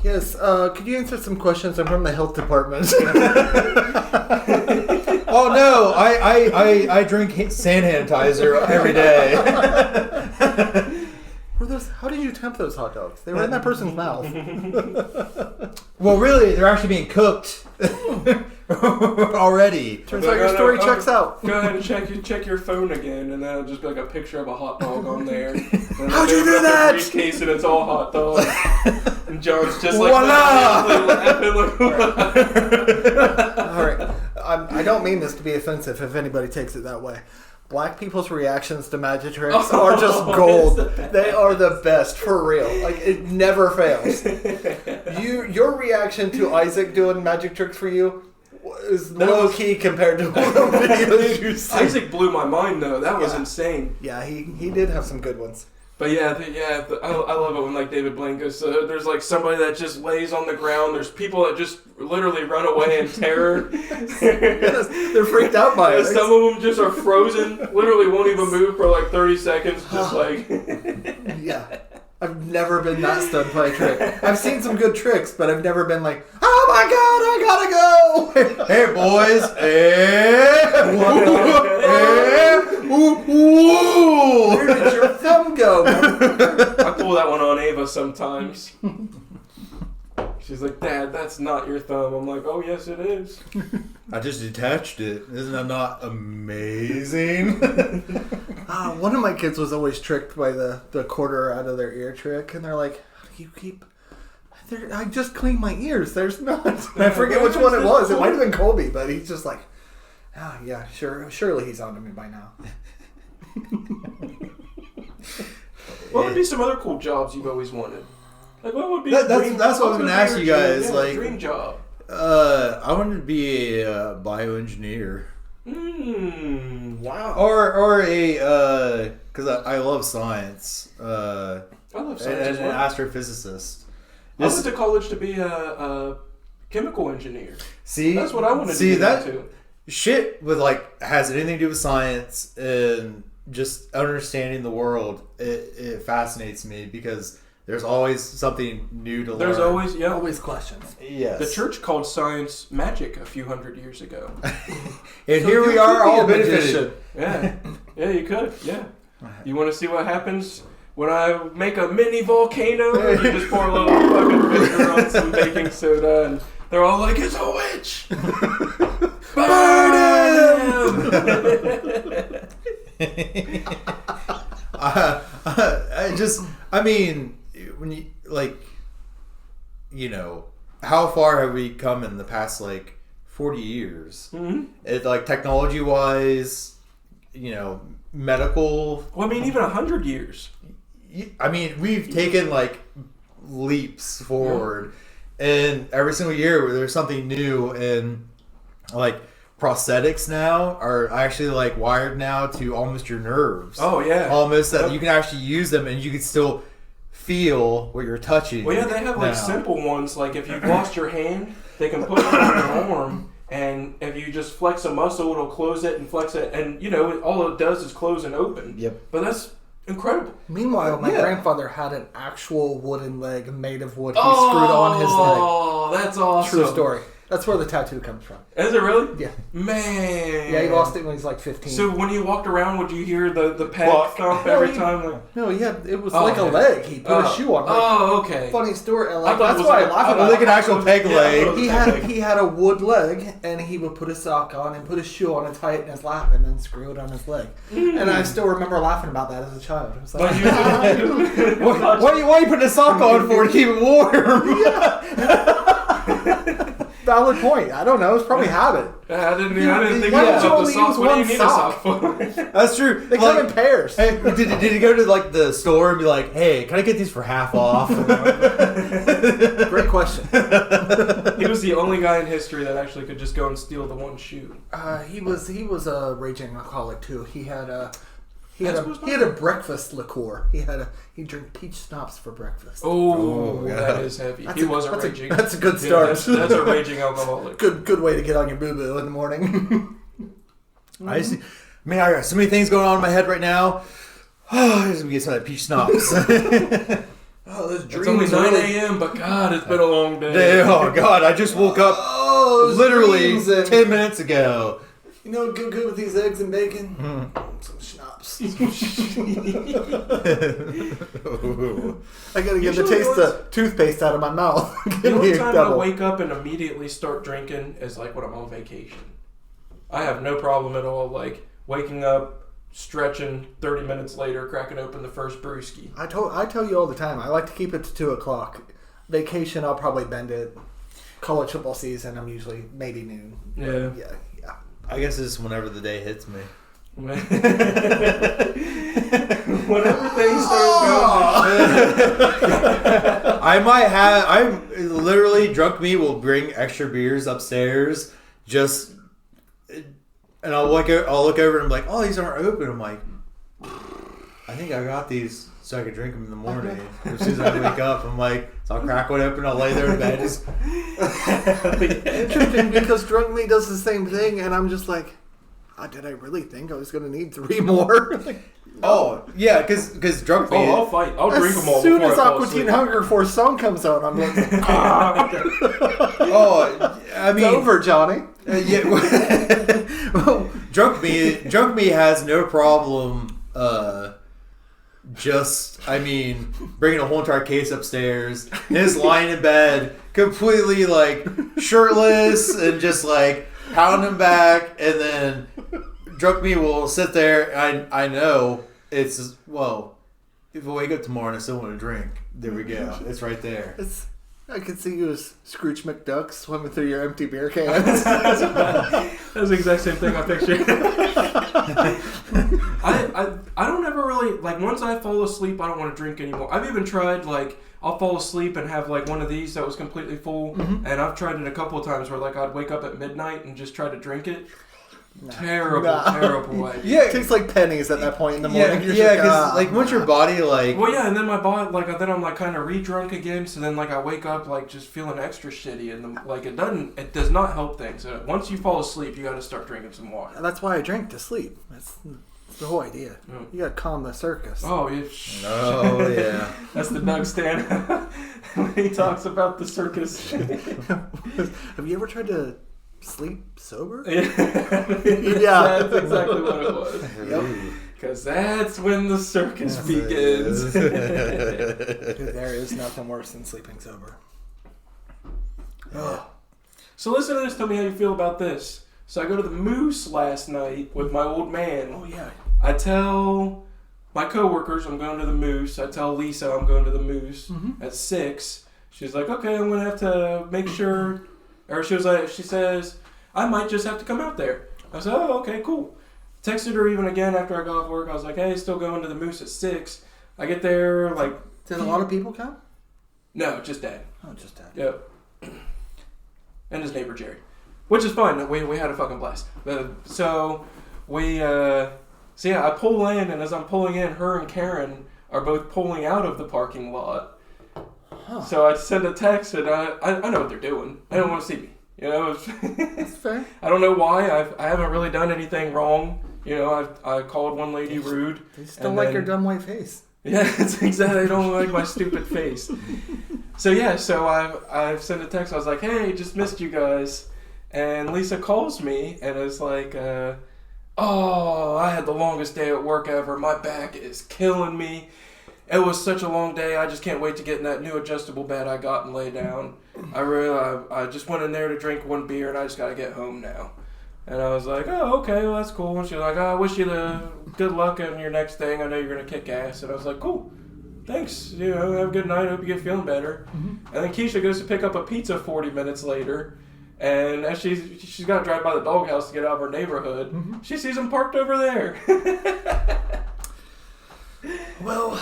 Yes, could you answer some questions? I'm from the health department. Oh no, I drink hand sanitizer every day. How did you tempt those hot dogs? They were in that person's mouth. Well, really, they're actually being cooked already. Turns out your story checks out. Go ahead and check your phone again, and then it'll just be like a picture of a hot dog on there. How'd you do that? Briefcase, and it's all hot dogs. And John's just Voila! All right. I don't mean this to be offensive if anybody takes it that way. Black people's reactions to magic tricks are just gold. They are the best, for real. It never fails. Your reaction to Isaac doing magic tricks for you is low key compared to the videos you see. Isaac blew my mind though. That was insane. Yeah, he did have some good ones. But I love it when David Blaine goes. There's somebody that just lays on the ground. There's people that just literally run away in terror. They're freaked out by it. Some of them just are frozen. Literally won't even move for 30 seconds. Just Yeah. I've never been that stunned by a trick. I've seen some good tricks, but I've never been like, oh my god, I gotta go! Hey boys, Where did your thumb go? I pull that one on Ava sometimes. She's like, Dad, that's not your thumb. I'm like, oh yes it is. I just detached it. Isn't that not amazing? One of my kids was always tricked by the quarter out of their ear trick, and they're like, how do you keep... I just cleaned my ears. There's not. I forget which one it was. It might have been Colby, but he's just like, yeah, surely he's on to me by now. What would be some other cool jobs you've always wanted? What would be that's what I was going to ask you guys. Dream job. I wanted to be a bioengineer. Wow. Or a because I love science. I love science as an well. astrophysicist. I went to college to be a chemical engineer. See, that's what I wanted to get into. Shit with has anything to do with science and just understanding the world. It fascinates me because There's always something new to learn. There's always, Always questions. Yes. The church called science magic a few hundred years ago. And So here we you are, could be all a magician. benefited. Yeah, you could. Yeah. You want to see what happens when I make a mini volcano? You just pour a little fucking vinegar on some baking soda, and they're all like, "It's a witch! Burn him!" I mean, when you how far have we come in the past 40 years? Mm-hmm. It technology wise, medical. Well, I mean, even 100 years. I mean, we've taken leaps forward, and every single year there's something new, and prosthetics now are actually wired now to almost your nerves. Oh yeah, almost that you can actually use them, and you can still feel what you're touching. Well, yeah, they have now. simple ones. Like if you've lost your hand, they can put it on your arm, and if you just flex a muscle, it'll close it and flex it, and all it does is close and open. Yep. But that's incredible. Meanwhile, my grandfather had an actual wooden leg made of wood. He screwed on his leg. Oh, that's awesome. True story. That's where the tattoo comes from. Is it really? Yeah. Man. Yeah, he lost it when he was 15. So when you walked around, would you hear the peg thump no, every he- time? No, it was Oh, like a okay. leg. He put a shoe on. Oh, okay. Funny story. I thought it That's was why I like- laugh I about like it. an actual peg leg. He had a wood leg, and he would put a sock on and put a shoe on and tie it in his lap, and then screw it on his leg. And I still remember laughing about that as a child. It was like, What are you putting a sock on for to keep it warm? valid point. I don't know. It's probably habit. I didn't think Why about don't you the only sock. use What do you one need sock? a sock for? That's true. They come in pairs. Hey, did you go to the store and be like, "Hey, can I get these for half off?" Great question. He was the only guy in history that actually could just go and steal the one shoe. He was a raging alcoholic too. He had a breakfast liqueur. He drank peach schnapps for breakfast. Oh, yeah. that is heavy. He wasn't raging. That's a good Yeah, start. that's a raging alcoholic. Good way to get on your boo boo in the morning. I got so many things going on in my head right now. I just gonna get some of that peach schnapps. Oh, this It's only 9 a.m., but God, it's been a long day. Oh God, I just woke up literally 10 minutes ago. You know, good with these eggs and bacon. Some schnapps. I gotta get the Usually taste of toothpaste out of my mouth. The Give me only a time I double. wake up and immediately start drinking is when I'm on vacation. I have no problem at all, waking up, stretching, 30 minutes later, cracking open the first brewski. I tell you all the time. I like to keep it to 2:00. Vacation, I'll probably bend it. College football season, I'm usually maybe noon. Yeah. Yeah. I guess it's whenever the day hits me. Whenever things start I'm literally drunk me will bring extra beers upstairs and I'll look over and I'm like, oh, these aren't open. I'm like, I think I got these so I could drink them in the morning. As soon as I wake up, I'm like, so I'll crack one open, I'll lay there in bed. Interesting, because drunk me does the same thing, and I'm just like, did I really think I was going to need 3 more? Oh, yeah, because drunk me... I'll fight. I'll drink them all As soon before as I fall Aqua asleep. Teen Hunger Force song comes out, I'm like, Oh, I mean... it's over, Johnny. Yeah, well, drunk me has no problem. Bringing a whole entire case upstairs, and just lying in bed, completely shirtless, and just pounding back, and then drunk me will sit there. I know it's if I wake up tomorrow and I still want to drink, there we go. It's right there. I could see you as Scrooge McDuck swimming through your empty beer cans. That's the exact same thing I pictured. I don't ever really, once I fall asleep, I don't want to drink anymore. I've even tried, I'll fall asleep and have, one of these that was completely full, and I've tried it a couple of times where, I'd wake up at midnight and just try to drink it. Terrible way. Yeah, It tastes like pennies at that point in the morning. You're yeah, just because once your body Well, yeah, and then my body, then I'm kind of re-drunk again. So then I wake up just feeling extra shitty, and it does not help things. Once you fall asleep, you got to start drinking some water. That's why I drink to sleep. That's It's the whole idea. Oh. You gotta calm the circus. Oh, yeah. Oh, yeah. That's the Doug stand when he talks about the circus. Have you ever tried to sleep sober? Yeah. Yeah. That's exactly what it was. Yep. Because that's when the circus Yes, begins. Dude, there is nothing worse than sleeping sober. Oh. So listen to this. Tell me how you feel about this. So I go to the Moose last night with my old man. Oh, yeah. I tell my coworkers I'm going to the Moose. I tell Lisa I'm going to the Moose at 6. She's like, okay, I'm gonna have to make sure. Or she says, I might just have to come out there. I said, oh, okay, cool. Texted her even again after I got off work. I was like, hey, still going to the Moose at 6. I get there like. Did a lot of people come? No, just Dad. Oh, just that. Yep. And his neighbor Jerry, which is fine. We had a fucking blast. So I pull in, and as I'm pulling in, her and Karen are both pulling out of the parking lot. Huh. So I send a text, and I know what they're doing. They don't want to see me. You know, That's fair. I don't know why. I haven't really done anything wrong. You know, I called one lady rude. They just don't like your dumb white face. Yeah, it's exactly. They don't like my stupid face. So I've sent a text. I was like, hey, just missed you guys. And Lisa calls me and is like, oh, I had the longest day at work ever. My back is killing me. It was such a long day. I just can't wait to get in that new adjustable bed I got and lay down. I just went in there to drink one beer and I just got to get home now. And I was like, oh, okay, well, that's cool. And she's like, oh, I wish you the good luck on your next thing. I know you're going to kick ass. And I was like, cool. Thanks. You know, have a good night. I hope you get feeling better. Mm-hmm. And then Keisha goes to pick up a pizza 40 minutes later. And as she's got to drive by the doghouse to get out of her neighborhood, she sees him parked over there. Well,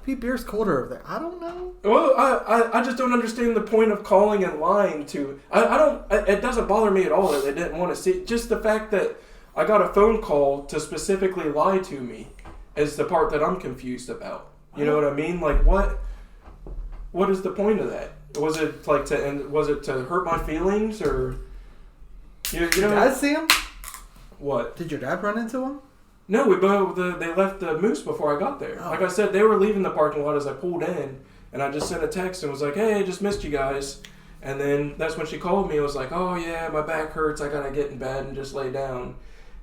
maybe beer's colder over there. I don't know. Well, I just don't understand the point of calling and lying to. It doesn't bother me at all that they didn't want to see. Just the fact that I got a phone call to specifically lie to me is the part that I'm confused about. You know what I mean? Like, what is the point of that? Was it like to hurt my feelings, or you know? Did your dad see him? What? Did your dad run into him? No, they left the Moose before I got there. Oh. Like I said, they were leaving the parking lot as I pulled in, and I just sent a text and was like, hey, I just missed you guys. And then that's when she called me. I was like, oh yeah, my back hurts. I gotta get in bed and just lay down.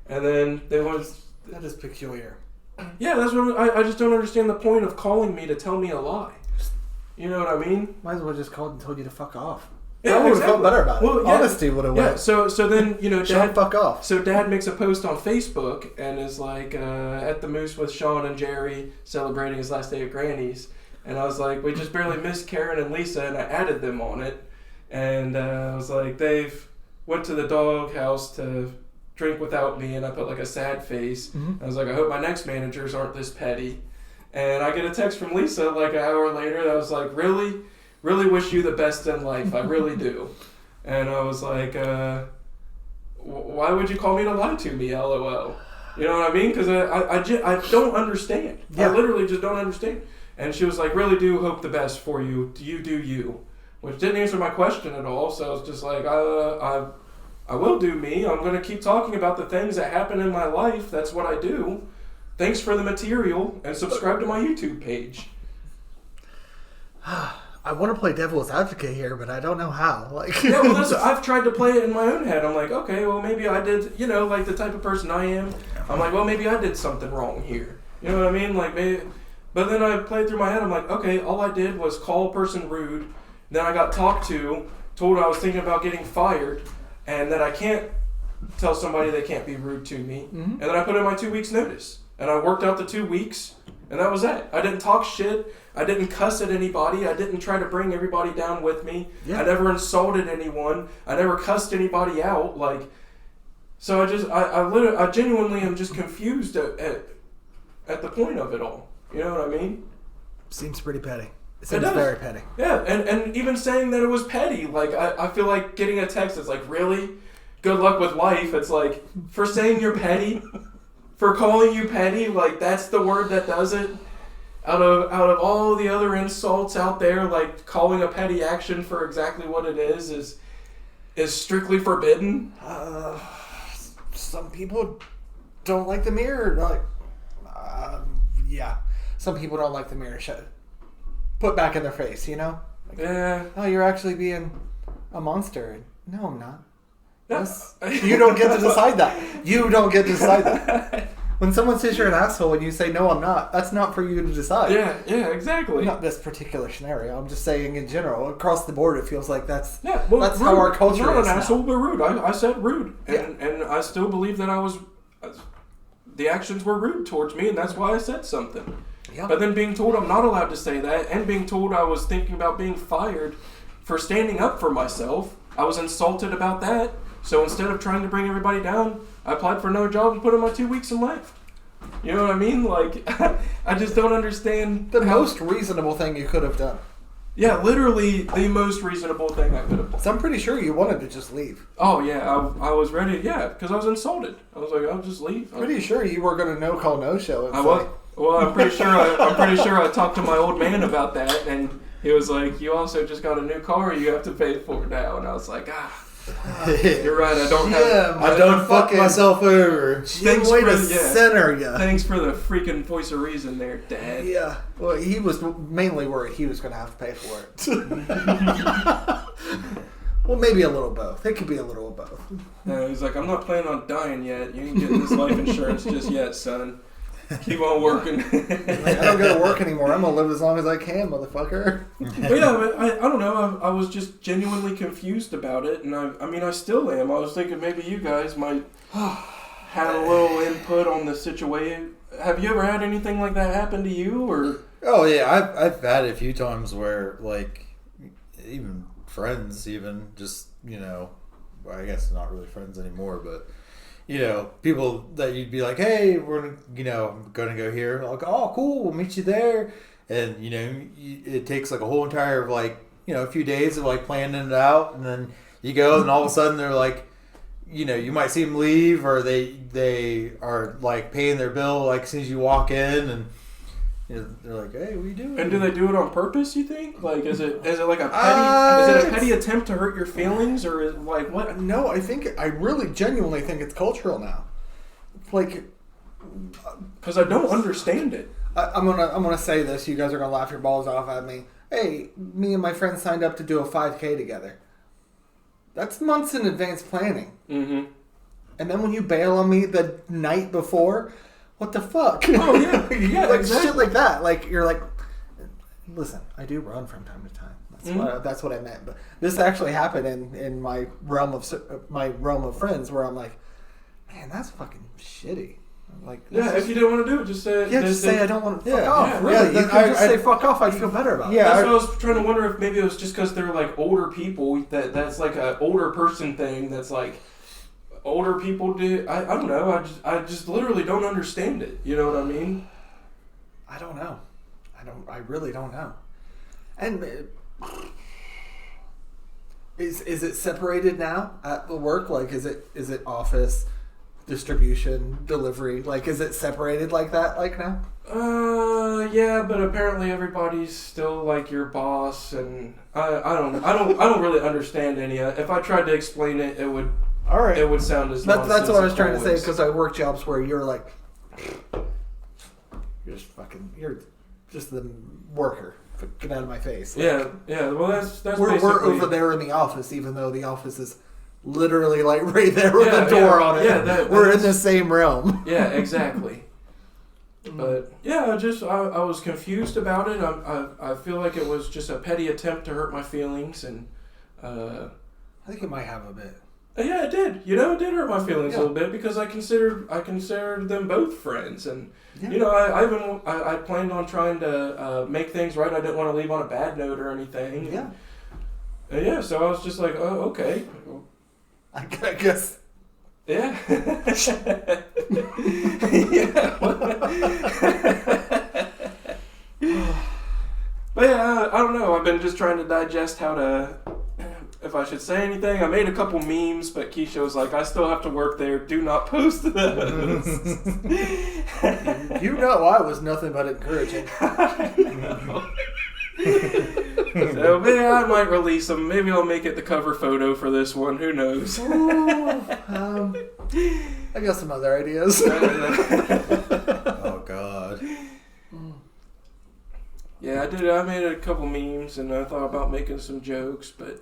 And then That is peculiar. Yeah, that's what I just don't understand the point of calling me to tell me a lie. You know what I mean? Might as well just called and told you to fuck off. Yeah, I would have felt better about it. Well, yeah. Honesty would have Yeah, went. so then, you know, Dad, fuck off. So Dad makes a post on Facebook and is like, at the Moose with Sean and Jerry celebrating his last day at Granny's. And I was like, we just barely missed Karen and Lisa, and I added them on it. And I was like, they've went to the doghouse to drink without me, and I put like a sad face. I was like, I hope my next managers aren't this petty. And I get a text from Lisa like an hour later that was like, really wish you the best in life. I really do. And I was like, why would you call me to lie to me, LOL? You know what I mean? Because I don't understand. Yeah. I literally just don't understand. And she was like, really do hope the best for you. You do you. Which didn't answer my question at all. So I was just like, I will do me. I'm going to keep talking about the things that happen in my life. That's what I do. Thanks for the material, and subscribe to my YouTube page. I want to play devil's advocate here, but I don't know how. Like, yeah, well, I've tried to play it in my own head. I'm like, okay, well, maybe I did, you know, like the type of person I am. I'm like, well, maybe I did something wrong here. You know what I mean? Like, maybe. But then I played through my head. I'm like, okay, all I did was call a person rude. Then I got talked to, told I was thinking about getting fired, and that I can't tell somebody they can't be rude to me. And then I put in my 2 weeks notice. And I worked out the 2 weeks, and that was it. I didn't talk shit. I didn't cuss at anybody. I didn't try to bring everybody down with me. Yeah. I never insulted anyone. I never cussed anybody out. Like, so I genuinely am just confused at the point of it all. You know what I mean? Seems pretty petty. It seems very petty. Yeah, and even saying that it was petty, like, I feel like getting a text that's like, really? Good luck with life. It's like, for saying you're petty? For calling you petty, like that's the word that does it. Out of all the other insults out there, like calling a petty action for exactly what it is strictly forbidden. Some people don't like the mirror. Like, yeah. Some people don't like the mirror put back in their face, you know? Like, Yeah. oh, you're actually being a monster. No, I'm not. No. Yes. You don't get to decide that. You don't get to decide that. When someone says you're an asshole and you say, no, I'm not, that's not for you to decide. Yeah, exactly. Not this particular scenario. I'm just saying in general. Across the board, it feels like that's Well, that's rude. how our culture Not is an now. asshole, but rude. I said rude. And I still believe that the actions were rude towards me, and that's why I said something. Yeah. But then being told I'm not allowed to say that, and being told I was thinking about being fired for standing up for myself, I was insulted about that. So instead of trying to bring everybody down, I applied for another job and put in my 2 weeks and left. You know what I mean? Like, I just don't understand. The most reasonable thing you could have done. Yeah, literally the most reasonable thing I could have done. So I'm pretty sure you wanted to just leave. Oh, yeah, I was ready. Yeah, because I was insulted. I was like, I'll just leave. Pretty sure you were going to no-call, no-show. I was. Well, I'm pretty sure I talked to my old man about that, and he was like, "You also just got a new car. You have to pay for it now." And I was like, "You're right. I don't have. I don't fuck myself over. Jim, way to center ya. Thanks for the freaking voice of reason there, Dad." Yeah. Well, he was mainly worried he was going to have to pay for it. Well, maybe a little both. It could be a little of both. He's like, "I'm not planning on dying yet. You ain't getting this life insurance just yet, son. Keep on working." Like, I don't go to work anymore. I'm going to live as long as I can, motherfucker. But yeah, I don't know. I was just genuinely confused about it, and I mean, I still am. I was thinking maybe you guys might have a little input on the situation. Have you ever had anything like that happen to you, or? Oh yeah, I've had it a few times where like even friends, even just well, I guess not really friends anymore, but. People that you'd be like, hey, we're gonna go here. Like, oh, cool, we'll meet you there. And it takes like a whole entire a few days of like planning it out, and then you go, and all of a sudden they're like, you might see them leave, or they are like paying their bill like as soon as you walk in, and they're like, hey, what are you doing? And do they do it on purpose, you think? Like, is it like a petty attempt to hurt your feelings, or is like what? No, I really genuinely think it's cultural now. Like, because I don't understand it. I'm gonna say this. You guys are gonna laugh your balls off at me. Hey, me and my friends signed up to do a 5K together. That's months in advance planning. Mm-hmm. And then when you bail on me the night before, what the fuck? Oh yeah, yeah, like exactly. shit like that. Like you're like, listen, I do run from time to time. That's what I meant. But this actually happened in my realm of friends, where I'm like, man, that's fucking shitty. Like, if you didn't want to do it, just say. Yeah, just say I don't want to. Fuck off. Yeah, really, you could just say fuck off. I'd feel better about it. Yeah, that's what I was trying to wonder if maybe it was just because they're like older people. That's like an older person thing. That's like. Older people do. I don't know. I just literally don't understand it. You know what I mean? I don't know. I really don't know. And is it separated now at the work? Like, is it office, distribution, delivery? Like, is it separated like that? Like now? Yeah, but apparently everybody's still like your boss, and I don't really understand any of it. If I tried to explain it, it would. All right. It would sound as that's what I was trying to say, because I work jobs where you're like, you're just the worker. Get out of my face. Like, yeah. Well, that's we're over there in the office, even though the office is literally like right there with the door on it. Yeah, we're in the same realm. Yeah, exactly. But yeah, I was confused about it. I feel like it was just a petty attempt to hurt my feelings, and I think it might have a bit. Yeah, it did. It did hurt my feelings a little bit, because I considered them both friends, and I planned on trying to make things right. I didn't want to leave on a bad note or anything. Yeah. So I was just like, oh, okay. I guess. Yeah. But yeah, I don't know. I've been just trying to digest if I should say anything. I made a couple memes, but Keisha was like, I still have to work there. Do not post those. I was nothing but encouraging. I know. So maybe I might release them. Maybe I'll make it the cover photo for this one. Who knows? I got some other ideas. Oh God. Yeah, I did. I made a couple memes, and I thought about making some jokes, but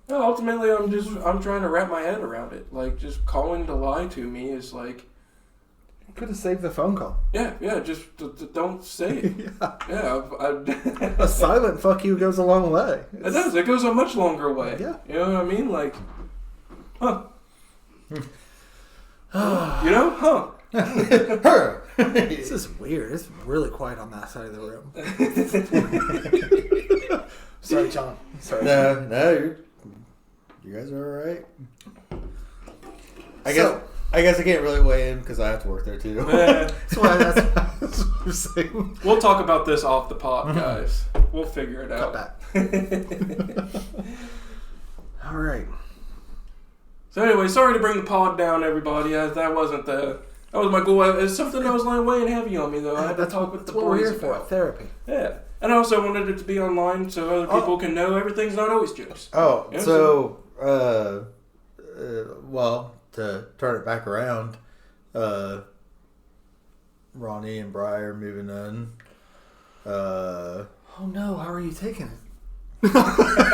no, ultimately, I'm trying to wrap my head around it. Like, just calling to lie to me is like, Could have saved the phone call. yeah, just don't say it. Yeah, A silent fuck you goes a long way. it does. It goes a much longer way. Yeah. You know what I mean? Like, huh? You know, huh? This is weird. It's really quiet on that side of the room. Sorry, John. Sorry. No, you guys are alright. I guess I can't really weigh in because I have to work there too. That's what I'm saying. We'll talk about this off the pod, guys. We'll figure it out. Cut that. All right. So anyway, sorry to bring the pod down, everybody. That was my goal. It's something that was weighing heavy on me, though. I had to talk with the That's what we're boys here for. about. Therapy. Yeah, and I also wanted it to be online so other people can know everything's not always jokes. Oh, Yeah, so well, to turn it back around, Ronnie and Bri are moving in. Oh no! How are you taking it?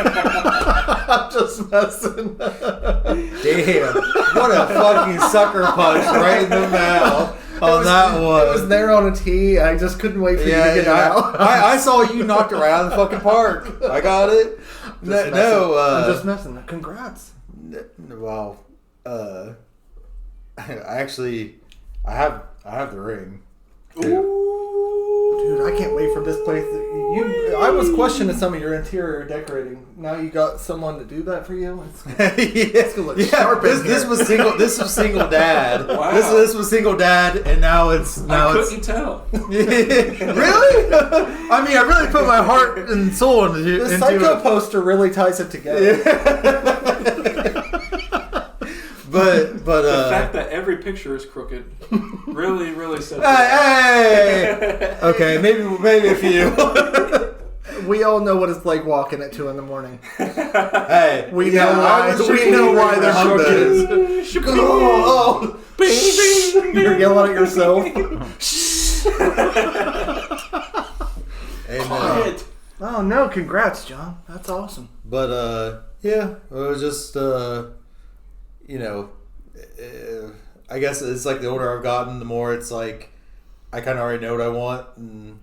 I'm just messing. Damn, what a fucking sucker punch right in the mouth on that one. It was there on a tee. I just couldn't wait for you to get it out. I saw you knocked around the fucking park. I got it. I'm just messing. Congrats. Well, I have the ring. Ooh. Dude, I can't wait for this place. I was questioning some of your interior decorating. Now you got someone to do that for you. It's gonna look sharp in This here. was single. This was single dad. Wow. This was single dad, and now it's I couldn't tell. Really? I mean, I really put my heart and soul into The Psycho it. poster really ties it together. But The fact that every picture is crooked really sets it up. hey. Okay, maybe a few. We all know what it's like walking at 2 a.m. Hey, We know why. We know why they're crooked. Oh, Bing, bing, bing. you're yelling at yourself. And, Quiet. Oh no! Congrats, John. That's awesome. but yeah, it was just I guess it's like the older I've gotten, the more it's like I kind of already know what I want, and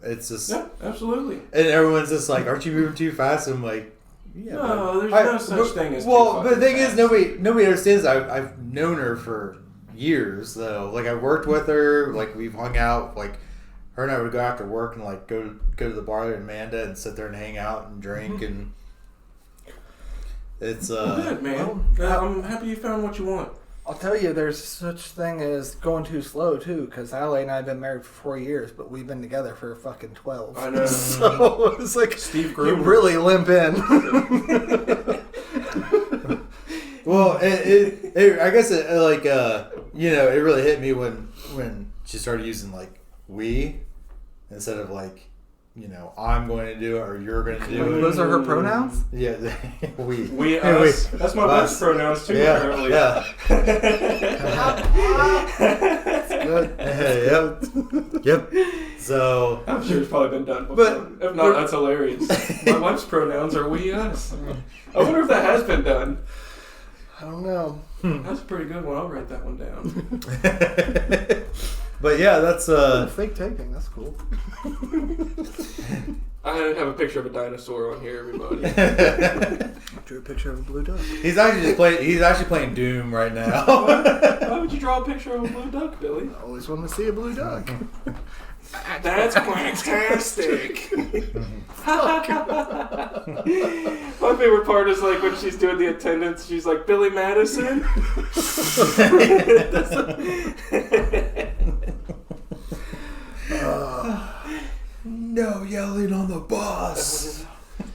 it's just Yeah, absolutely. and everyone's just like, "Aren't you moving too fast?" I'm like, "Yeah." No, there's no such thing as well, too but the thing fucking is, fast. nobody understands. I've known her for years, though. Like I worked with her, like we've hung out, like her and I would go after work and like go to the bar in Amanda and sit there and hang out and drink and. It's Good, man. I'm happy you found what you want. I'll tell you, there's such thing as going too slow too. Because Allie and I have been married for 4 years, but we've been together for fucking 12. I know. So it's like Steve you Groomer. really limp in. well, I guess it really hit me when she started using like we instead of like I'm going to do it or you're going to do it. Those are her pronouns? Yeah, we. We, us. That's my wife's Us. pronouns too, Yeah, apparently. yeah. Good. Yep. So I'm sure it's probably been done before. But- if not, that's hilarious. My wife's pronouns are we, us. I wonder if that has been done. I don't know. That's a pretty good one. I'll write that one down. but yeah, that's Fake taping. That's cool. I have a picture of a dinosaur on here, everybody. I drew a picture of a blue duck. He's actually playing Doom right now. Why would you draw a picture of a blue duck, Billy? I always wanted to see a blue duck. That's fantastic. My favorite part is like when she's doing the attendance, she's like, Billy Madison? No yelling on the bus.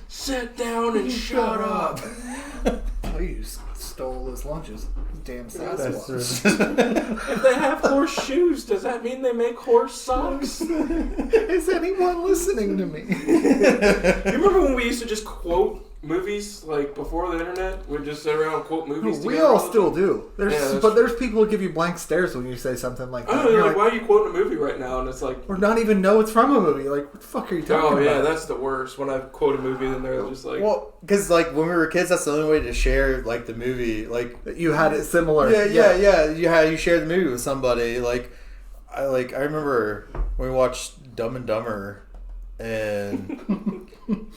Sit down and shut up. Please stole his lunches. Damn That's Sasquatch. If they have horse shoes, does that mean they make horse socks? Is anyone listening to me? You remember when we used to just quote movies like before the internet? We'd just sit around and quote movies. We together all the still time? do. There's people who give you blank stares when you say something like that. Oh, You're like, why are you quoting a movie right now? And it's like, or not even know it's from a movie. Like, what the fuck are you talking oh yeah, about? that's the worst. When I quote a movie, then they're just like, Well, because like when we were kids, that's the only way to share like the movie. Like You had it similar. yeah. You shared the movie with somebody. I remember when we watched Dumb and Dumber, and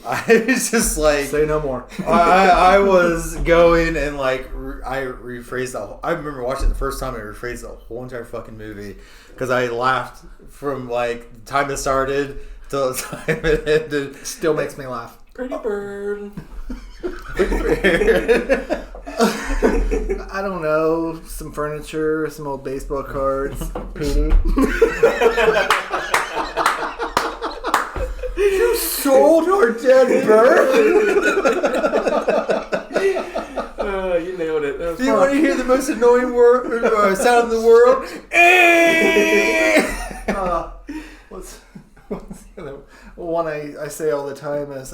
I was just like, Say no more. I was going and like I rephrased the. I remember watching it the first time. I rephrased the whole entire fucking movie because I laughed from like the time it started till the time it ended. Still makes me laugh. pretty bird. I don't know. Some furniture, some old baseball cards. Petey. You sold our dead bird? You nailed it. That was Do you want to hear the most annoying sound in the world? What's the other one I say all the time is,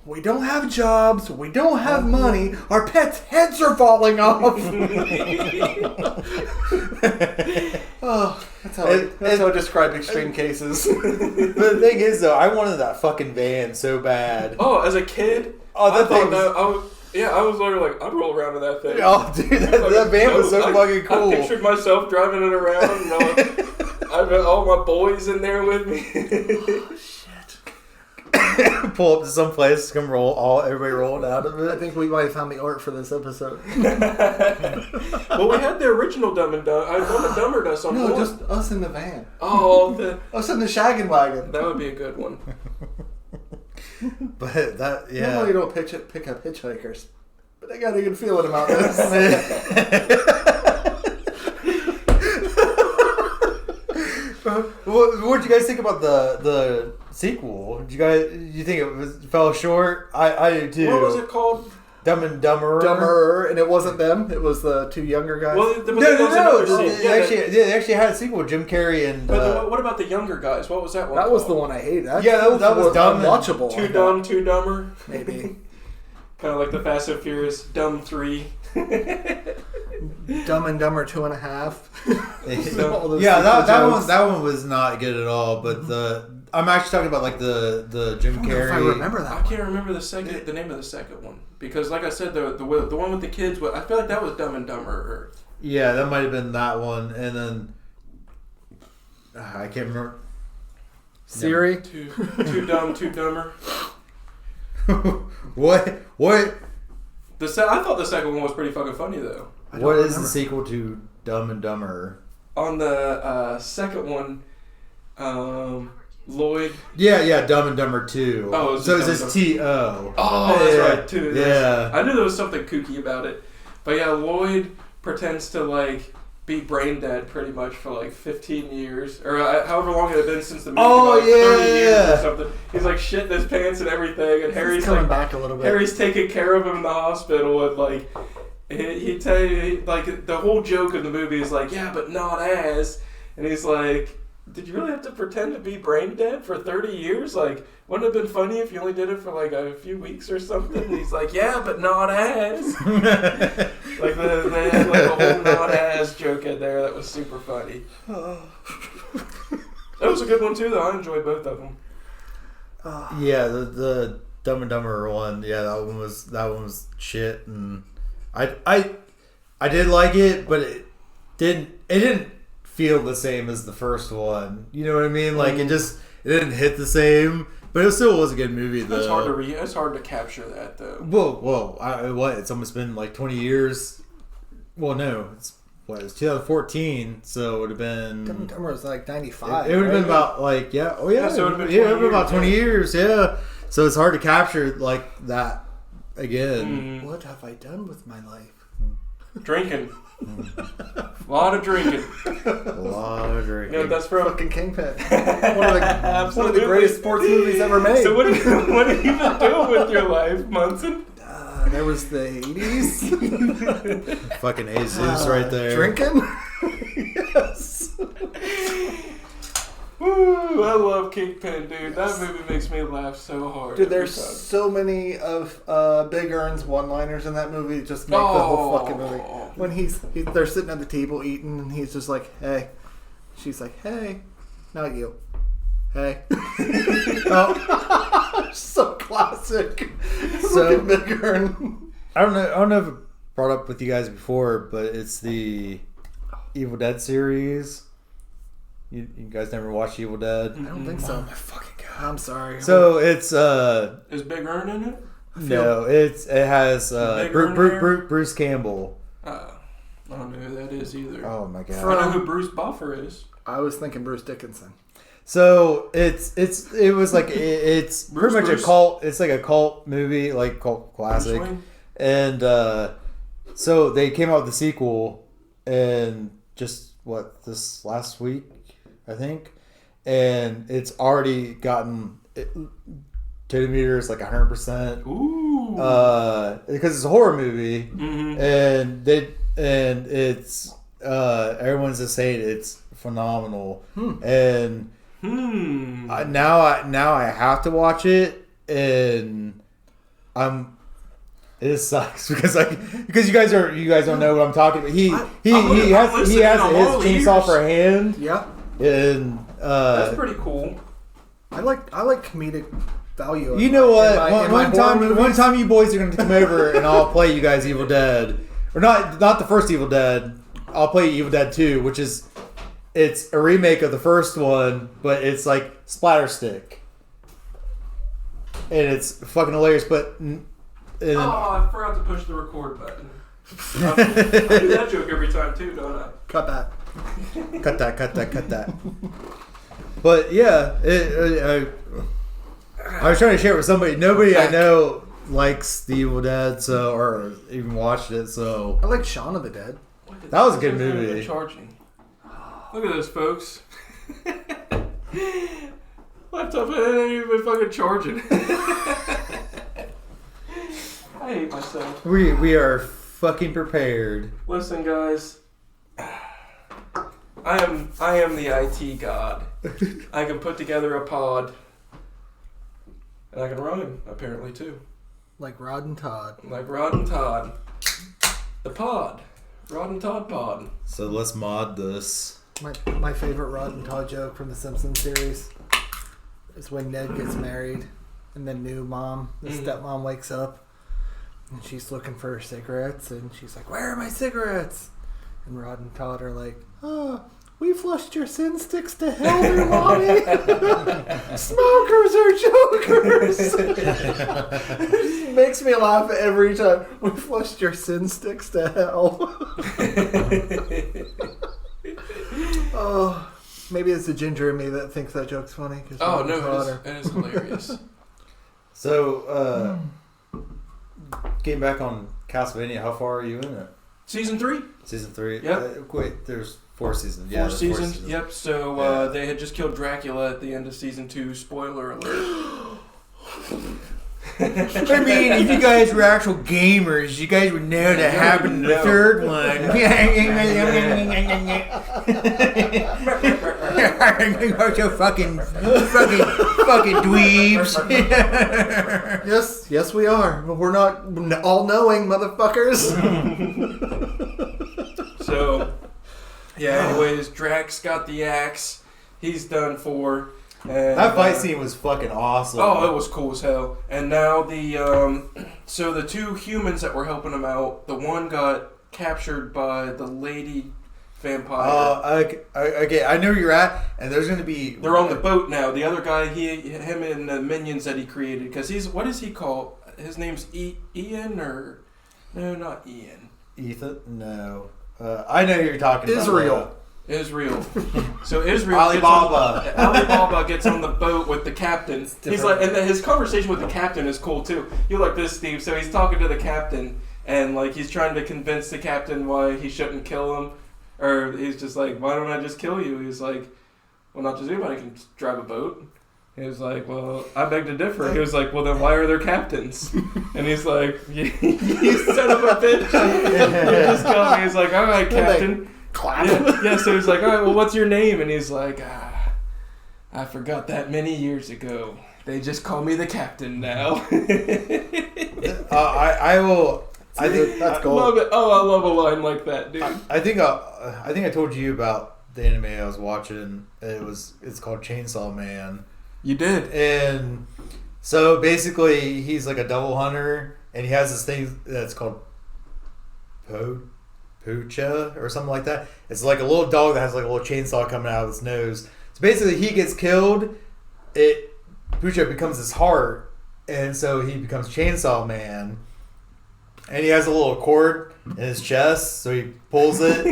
we don't have jobs, we don't have money, our pets' heads are falling off. Oh, that's how I describe extreme cases. But the thing is, though, I wanted that fucking van so bad. Oh, as a kid, Oh, that I thought thing that I was literally like, I'd roll around in that thing. Oh, dude, that van was so fucking cool. I pictured myself driving it around, and I've got all my boys in there with me. Pull up to some place, come everybody rolling out of I it. think we might have found the art for this episode. Well, we had the original Dumb and Dumber. Dumb and Dumbered us on No, one. just us in the van. Oh, Us in the shaggin' wagon. that would be a good one. But that, yeah. Normally you don't pick up hitchhikers, but I got a good feeling about this. What did you guys think about the sequel? Did you think it fell short? I do too. What was it called? Dumb and Dumber. Dumber, and it wasn't them. It was the two younger guys. Well, there was No. another scene. They actually had a sequel. Jim Carrey and. But what about the younger guys? What was that one? that was the called? one I hated. Yeah, that was dumb and- unwatchable. Too Dumb, Too Dumber. Maybe. Kind of like the Fast and Furious Dumb 3. Dumb and Dumber 2.5. All those Yeah, sequel jokes. that one was not good at all. But I'm actually talking about like the Jim I don't know Carrey. if I remember that. I can't remember the name of the second one because, like I said, the one with the kids. I feel like that was Dumb and Dumber. Yeah, that might have been that one, and then I can't remember. Siri. Too Dumb, Too Dumber. What? I thought the second one was pretty fucking funny though. What is the sequel to Dumb and Dumber? On the second one, Lloyd. Yeah, Dumb and Dumber 2. Oh, so it Dumb and says T-O. Oh, that's Yeah, right, too. yeah. I knew there was something kooky about it. But yeah, Lloyd pretends to, like, be brain dead pretty much for, like, 15 years. Or however long it had been since the movie. Oh, like 30 years yeah. or something. He's, like, shitting his pants and everything. And Harry's, coming like, back a little bit. Harry's taking care of him in the hospital. And, like, he like, the whole joke of the movie is, like, yeah, but not as. And he's like, did you really have to pretend to be brain dead for 30 years? Like, wouldn't it have been funny if you only did it for like a few weeks or something? And he's like, yeah, but not as. Like, they had like a whole not as joke in there that was super funny. That was a good one too, though. I enjoyed both of them. Yeah, the Dumb and Dumber one. Yeah, that one was shit, and I did like it, but it didn't feel the same as the first one. You know what I mean? Like it didn't hit the same, but it still was a good movie though. It's hard to capture that though. Whoa! It's almost been like 20 years. Well, no, it's 2014, so it would have been. Dumb and Dumber was like 95. It would have right? been about like so it would have been 20 about 20 years, years. Yeah, so it's hard to capture like that again. What have I done with my life? Drinking. A lot of drinking. A lot of drinking. You know what that's from? Fucking Kingpin. one of the greatest sports movies ever made. So what have you been doing with your life, Munson? There was the 80s. Fucking Jesus right there. Drinking? Yes. Woo, I love Kingpin, dude. That movie makes me laugh so hard. Dude, every there's time. so many of Big Earn's one-liners in that movie that just make the whole fucking movie. When they're sitting at the table eating, and he's just like, "Hey," she's like, "Hey," not you. Hey. Oh, so classic. So Big Earn. I don't know if I brought up with you guys before, but it's the Evil Dead series. You guys never watched Evil Dead? I don't think so. Oh my fucking god! I'm sorry. So it's Is Big Earn in it? no, it has Big Earn there? Bruce Campbell. I don't know who that is either. Oh my god! I know who Bruce Buffer is. I was thinking Bruce Dickinson. So it's pretty much Bruce. a cult. It's like a cult movie, like cult classic. Bruce Wayne? And so they came out with the sequel, and just this last week, I think, and it's already gotten to meters like 100%. Ooh. Because it's a horror movie, Mm-hmm. and it's everyone's just saying it's phenomenal, and now I have to watch it, and it sucks because you guys don't know what I'm talking about. He has his chainsaw for a hand. Yeah. And That's pretty cool. I like comedic value. You know what? In my horror movies. One time you boys are going to come over and I'll play you guys Evil Dead, or not the first Evil Dead. I'll play Evil Dead 2, which is it's a remake of the first one, but it's like splatter stick, and it's fucking hilarious. But I forgot to push the record button. I do that joke every time too, don't I? Cut that. cut that. But yeah, I was trying to share it with somebody. Nobody I know likes the Evil Dead, or even watched it. So I like Shaun of the Dead. that was a good movie. Charging. Look at this, folks. Laptop ain't even fucking charging. I hate myself. We are fucking prepared. Listen, guys. I am the IT god. I can put together a pod. And I can rhyme, apparently, too. Like Rod and Todd. Like Rod and Todd. The pod. Rod and Todd pod. So let's mod this. My favorite Rod and Todd joke from the Simpsons series is when Ned gets married and the new mom, the stepmom, wakes up and she's looking for her cigarettes and she's like, "Where are my cigarettes?" And Rod and Todd are like, "Oh, we flushed your sin sticks to hell, dear mommy. Smokers are jokers." It makes me laugh every time. We flushed your sin sticks to hell. Oh, maybe it's the ginger in me that thinks that joke's funny. Oh, no, it is hilarious. So, getting back on Castlevania, how far are you in it? Season 3? Season 3? Yep. Wait, there's 4 seasons. Four seasons. Yep. So they had just killed Dracula at the end of season 2. Spoiler alert. I mean, if you guys were actual gamers, you guys would know that happened in the third one. So fucking dweebs. Yes, we are. But we're not all-knowing, motherfuckers. So, yeah. Anyways, Drax got the axe. He's done for. And, That fight scene was fucking awesome. Oh, it was cool as hell. And now so the 2 humans that were helping him out, the one got captured by the lady vampire. Okay, I know where you're at, and there's gonna be. They're on the boat now. The other guy, him and the minions that he created, because what is he called? His name's Ian, or no, not Ian. Ethan? No. I know who you're talking about. Israel. So Israel. Alibaba gets on the boat with the captain. He's like, and then his conversation with the captain is cool too. You like this, Steve? So he's talking to the captain, and like he's trying to convince the captain why he shouldn't kill him, or he's just like, "Why don't I just kill you?" He's like, "Well, not just anybody can drive a boat." He was like, well, I beg to differ. He was like, well, then why are there captains? And he's like, you son of a bitch. He just called me. He's like, all right, Captain. Yeah, so he's like, all right, well, what's your name? And he's like, I forgot that many years ago. They just call me the captain now. I will. I think that's gold. Love it. Oh, I love a line like that, dude. I think I told you about the anime I was watching. It's called Chainsaw Man. You did. And so basically, he's like a double hunter, and he has this thing that's called Pucha or something like that. It's like a little dog that has like a little chainsaw coming out of its nose. So basically, he gets killed. Pucha becomes his heart, and so he becomes Chainsaw Man. And he has a little cord in his chest, so he pulls it.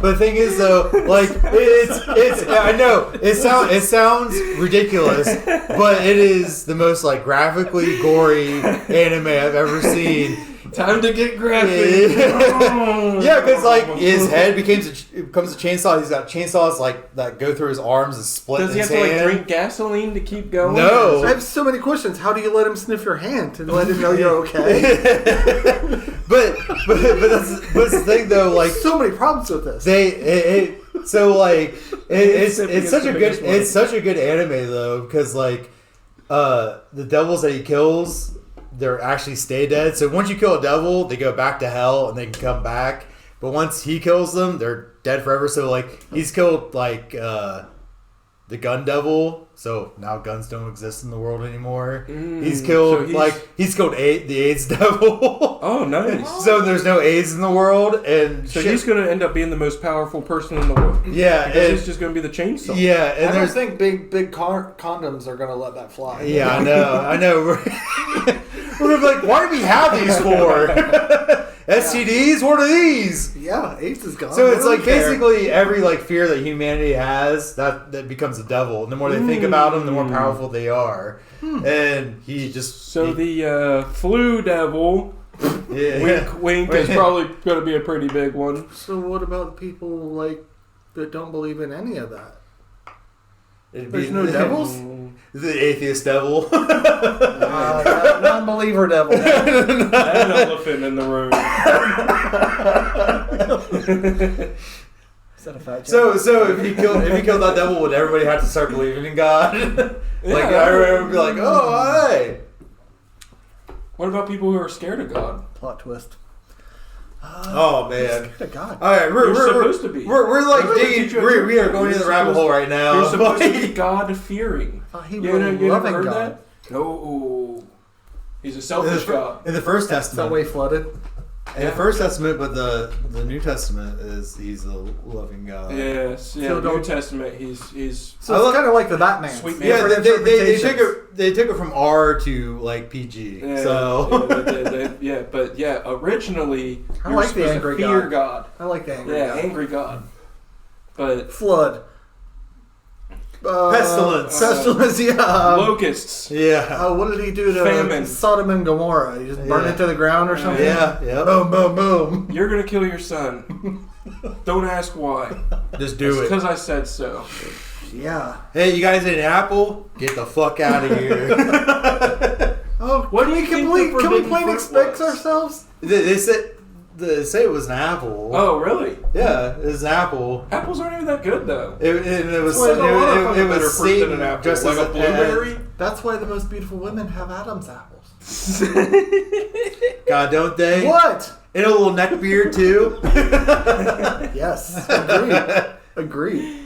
But the thing is, though, like it's I know it sounds ridiculous, but it is the most like graphically gory anime I've ever seen. Time to get graphic. Yeah, because like his head becomes a chainsaw. He's got chainsaws like that go through his arms and split. Does he have to like drink gasoline to keep going? No. I have so many questions. How do you let him sniff your hand to let him know you're okay? but that's the thing though. Like so many problems with this. It's such a good anime though, because like the devils that he kills, they're actually stay dead. So once you kill a devil, they go back to hell and they can come back. But once he kills them, they're dead forever. So like he's killed like the gun devil. So now guns don't exist in the world anymore. He's killed the AIDS devil. Oh, nice. So there's no AIDS in the world, and so he's going to end up being the most powerful person in the world. Yeah, because he's just going to be the chainsaw. Yeah, and I don't think big condoms are going to let that fly. Yeah, I know. We're like, why do we have these for? STDs? What are these? Yeah, AIDS is gone. So it's like basically every like fear that humanity has that becomes a devil. And the more they think about them, the more powerful they are. And he just the flu devil. Yeah. Wink is probably going to be a pretty big one. So what about people like that don't believe in any of that? There's no devils? The atheist devil. Non-believer devil. That elephant in the room. Is that a fact? So if you killed that devil, would everybody have to start believing in God? Like everybody would be like, oh, hey. What about people who are scared of God? Plot twist. Oh man! Scared of God. All right, we're supposed to be. We're like digging. We are going in the rabbit hole right now. You're supposed to be God fearing. He You never heard God. that? No. He's a selfish God. In the First Is that Testament, way flooded? in the First Testament, but the New Testament he's a loving God. Yes. Yeah. So New Testament. He's. So it's kind of like the Batman. Sweet man. Yeah, Different they took it from R to like PG. Yeah, So originally I you're like the supposed to angry fear God. God. I like the angry Yeah, God. angry God. But Flood. Pestilence. Pestilence, yeah. locusts. Yeah. What did he do to Famine. Sodom and Gomorrah? He just burned Yeah. it to the ground or something? Yeah. Yeah. Boom, boom, boom. You're gonna kill your son. Don't ask why. Just do it. Because I said so. Yeah. Hey, you guys ate an apple? Get the fuck out of here. Oh, What do you can think we the forbidden plain fruit expect was? ourselves? They say it was an apple. Oh, really? Yeah, it was an apple. Apples aren't even that good though. It was Well, no, I don't it know better was fruit than Satan an apple. just Like as a blueberry. That's why the most beautiful women have Adam's apples. God, don't they? What? And a little neck beard too. Yes. Agreed. Agreed.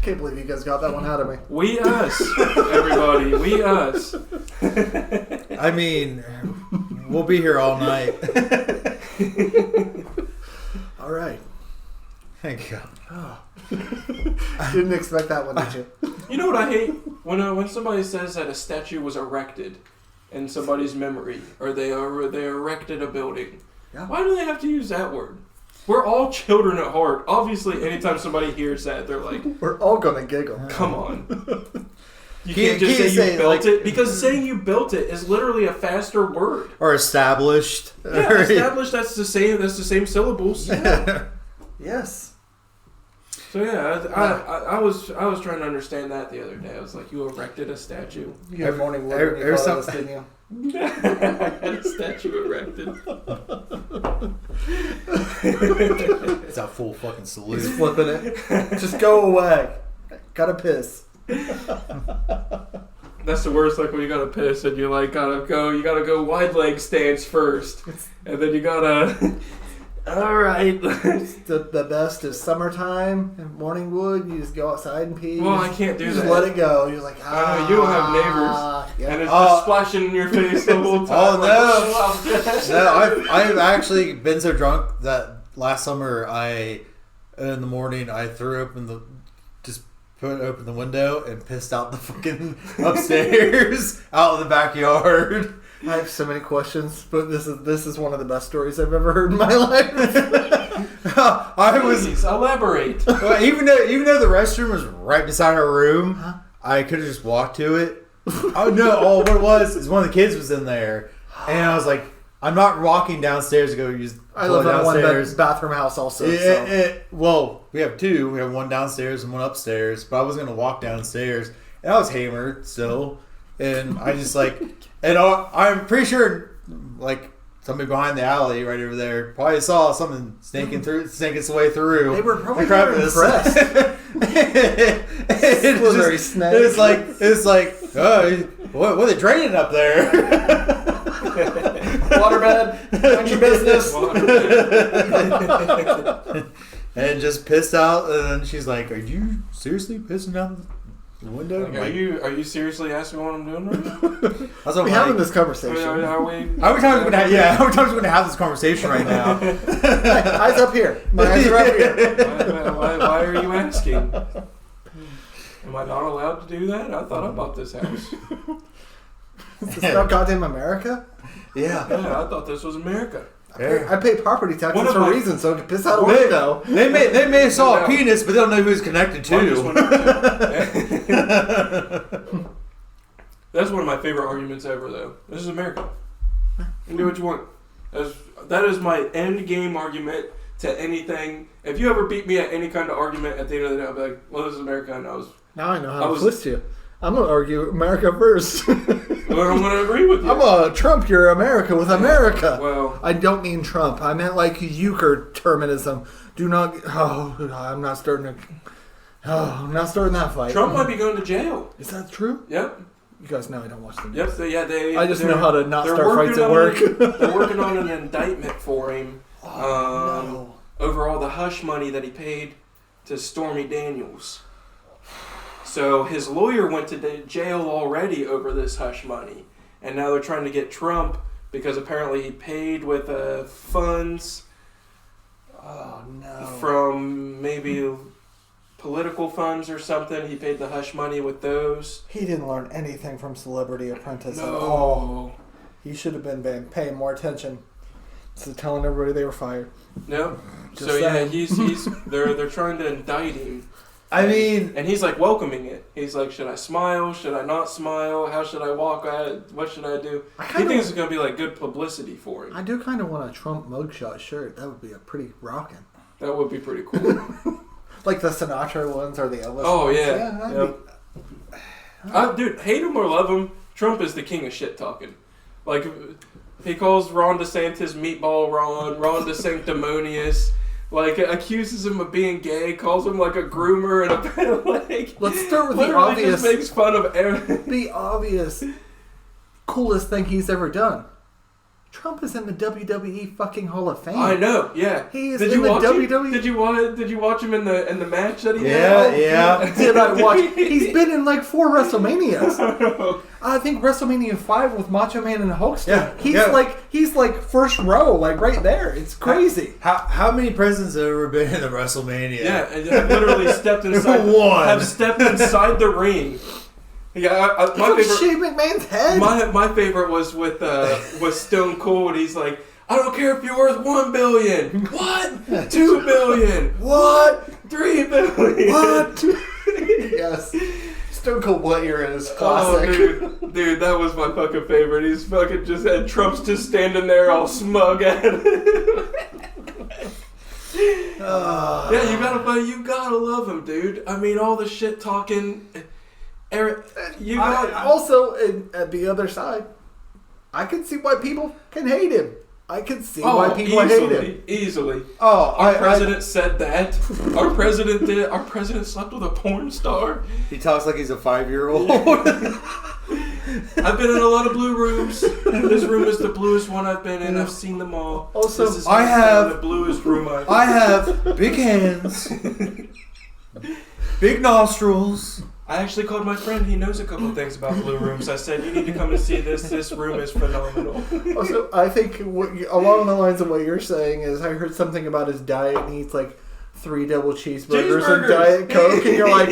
Can't believe you guys got that one out of me. We us, everybody. We us. I mean, we'll be here all night. All right. Thank you. Didn't expect that one, did you? You know what I hate when somebody says that a statue was erected in somebody's memory, or they erected a building. Yeah. Why do they have to use that word? We're all children at heart. Obviously, anytime somebody hears that, they're like, We're all gonna giggle. "Come on." You Can't can't just say you built like- it, because saying you built it is literally a faster word. Or established. Yeah, established. That's the same. That's the same syllables. Yes. So yeah, I was trying to understand that the other day. I was like, you erected a statue. You had morning wood when you thought of this, didn't you? I had a statue erected. It's a full fucking salute. He's flipping it. Just go away. Gotta piss. That's the worst. Like when you gotta piss and you like gotta go wide leg stance first, and then you gotta. All right. The best is summertime and morning wood. You just go outside and pee. Well, I can't do you that. Just let it go. You're like, you don't have neighbors, yeah. and it's just splashing in your face the whole time. Oh no! I've actually been so drunk that last summer in the morning I threw open put open the window and pissed out the fucking upstairs out in the backyard. I have so many questions, but this is one of the best stories I've ever heard in my life. Please elaborate. Well, even though the restroom was right beside our room, I could have just walked to it. Oh no! What it was is one of the kids was in there, and I was like, I'm not walking downstairs to go use. I live in a one bathroom house also. Well, we have two. We have one downstairs and one upstairs. But I was gonna walk downstairs, and I was hammered still, and I just like, and I'm pretty sure like somebody behind the alley right over there probably saw something snaking its way through. They were probably impressed. It's like, oh, what are they draining up there? Waterbed, mind your business. And just pissed out, and then she's like, "Are you seriously pissing out the window?" Like, are you seriously asking what I'm doing right now? That's what we're having this conversation. How many times are we going to have this conversation right now? Eyes up here. My eyes are up here. Why are you asking? Am I not allowed to do that? I thought I bought this house. Is this not goddamn America? Yeah. Yeah, I thought this was America. I pay property taxes for a reason, so I can piss out a window. They may have saw a penis, but they don't know who it's connected to. That's one of my favorite arguments ever, though. This is America. You can do what you want. That is my end game argument to anything. If you ever beat me at any kind of argument, at the end of the day, I'll be like, well, this is America, and now I know how to twist you. I'm going to argue America first. Well, I'm going to agree with you. I'm going to trump your America with America. Well, I don't mean Trump. I meant like euchre terminism. Do not... I'm not starting that fight. Trump might be going to jail. Is that true? Yep. You guys know I don't watch the news. Yep, so yeah, I just know how to not start fights at work. They're working on an indictment for him no. over all the hush money that he paid to Stormy Daniels. So his lawyer went to jail already over this hush money. And now they're trying to get Trump because apparently he paid with funds from maybe political funds or something. He paid the hush money with those. He didn't learn anything from Celebrity Apprentice at No. all. He should have been paying more attention to telling everybody they were fired. Nope. Just So saying. yeah, they're trying to indict him. I mean... And he's like welcoming it. He's like, should I smile? Should I not smile? How should I walk at it? What should I do? He thinks it's going to be like good publicity for him. I do kind of want a Trump mugshot shirt. That would be a pretty rockin'. That would be pretty cool. Like the Sinatra ones or the Elvis Oh, ones. yeah. Dude, hate him or love him, Trump is the king of shit talking. Like, he calls Ron DeSantis Meatball Ron DeSanctimonious. Like, accuses him of being gay, calls him like a groomer and a like. Let's start with the literally obvious. Just makes fun of everything. The obvious coolest thing he's ever done. Trump is in the WWE fucking Hall of Fame. I know, yeah. He is in the WWE. Did you watch him in the match that he had? Yeah. Did I watch? He's been in like 4 WrestleManias. I think WrestleMania 5 with Macho Man and Hulkster. Yeah. He's like first row, like right there. It's crazy. How many presidents have ever been in the WrestleMania? Yeah, and literally stepped inside. One. Have stepped inside the ring. Yeah, my favorite. Shave McMahon's head. My favorite was with Stone Cold. He's like, I don't care if you're worth $1 billion. What? $2 billion. What? $3 billion. What? Yes. Stone Cold What Era is classic. Oh, dude, that was my fucking favorite. He's fucking just had Trump's just standing there all smug at it. Yeah, you gotta love him, dude. I mean, all the shit talking. Eric, you got. Also, at the other side, I can see why people can hate him. I can see why people hate him. Easily. Oh, our president said that. Our president did. Our president slept with a porn star. He talks like he's a 5-year-old. I've been in a lot of blue rooms. This room is the bluest one I've been in. I've seen them all. Also, this is the bluest room I've been in. I have big hands, big nostrils. I actually called my friend. He knows a couple of things about blue rooms. I said, you need to come and see this. This room is phenomenal. Also, I think along the lines of what you're saying is I heard something about his diet and he eats like 3 double cheeseburgers and Diet Coke, and you're like,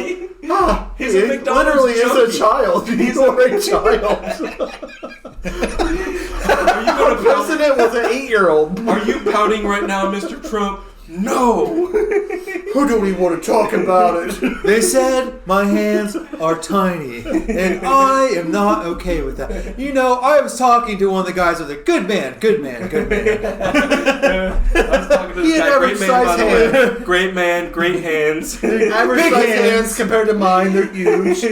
he's a McDonald's literally junkie. is a child. He's a child. Our president was an 8-year-old. Are you pouting right now, Mr. Trump? No. Who don't even want to talk about it? They said my hands are tiny, and I am not okay with that. You know, I was talking to one of the guys with a good man. I was talking to this guy, great man, by the way. Great man, great hands. Average size hands compared to mine, they're huge.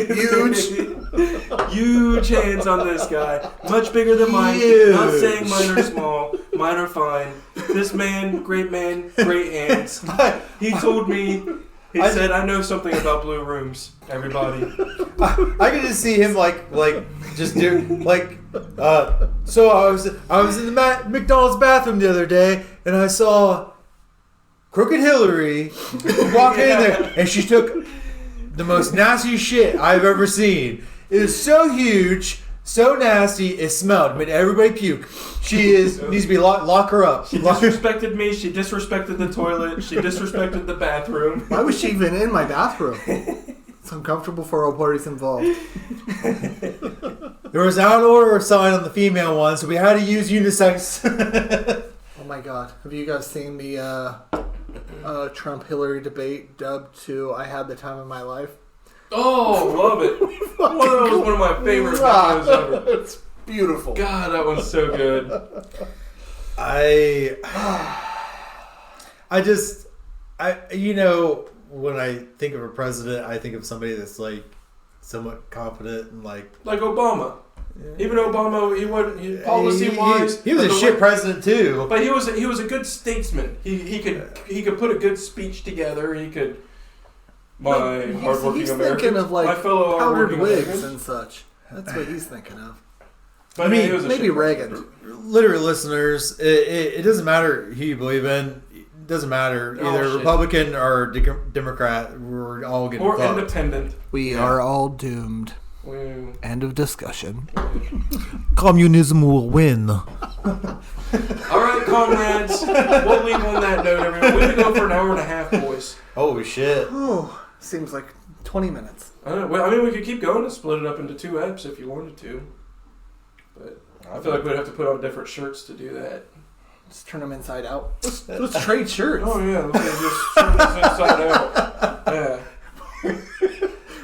Huge hands on this guy. Much bigger than mine. Huge. Not saying mine are small. Mine are fine. This man, great hands. He told me, he said, I know something about blue rooms, everybody. I can just see him just do so I was in the McDonald's bathroom the other day and I saw Crooked Hillary walking in there and she took the most nasty shit I've ever seen. It was so huge, so nasty, it smelled. Made everybody puke. She needs to be lock her up. She disrespected me. She disrespected the toilet. She disrespected the bathroom. Why was she even in my bathroom? It's uncomfortable for all parties involved. There was an out of order sign on the female one, so we had to use unisex. Oh my god. Have you guys seen the Trump-Hillary debate dubbed to I Had the Time of My Life? Oh, love it. That was one of my favorite videos ever. It's beautiful. God, that one's so good. When I think of a president, I think of somebody that's like somewhat competent and like Obama. Yeah. Even Obama, policy-wise, he was a shit president too. But he was a good statesman. He could put a good speech together. He could. He's thinking of like powdered wigs and such. That's what he's thinking of. But maybe Reagan. Literally, listeners, it doesn't matter who you believe in. It doesn't matter either Republican or Democrat. We're all getting fucked. Independent. We are all doomed. End of discussion. Communism will win. All right, comrades. We'll leave on that note. Everyone, we're gonna go for an hour and a half, boys. Holy shit! Oh, seems like 20 minutes. I mean, we could keep going and split it up into 2 eps if you wanted to, but I feel like we'd have to put on different shirts to do that. Let's turn them inside out. Let's trade shirts. Oh yeah, let's just turn this inside out. Yeah.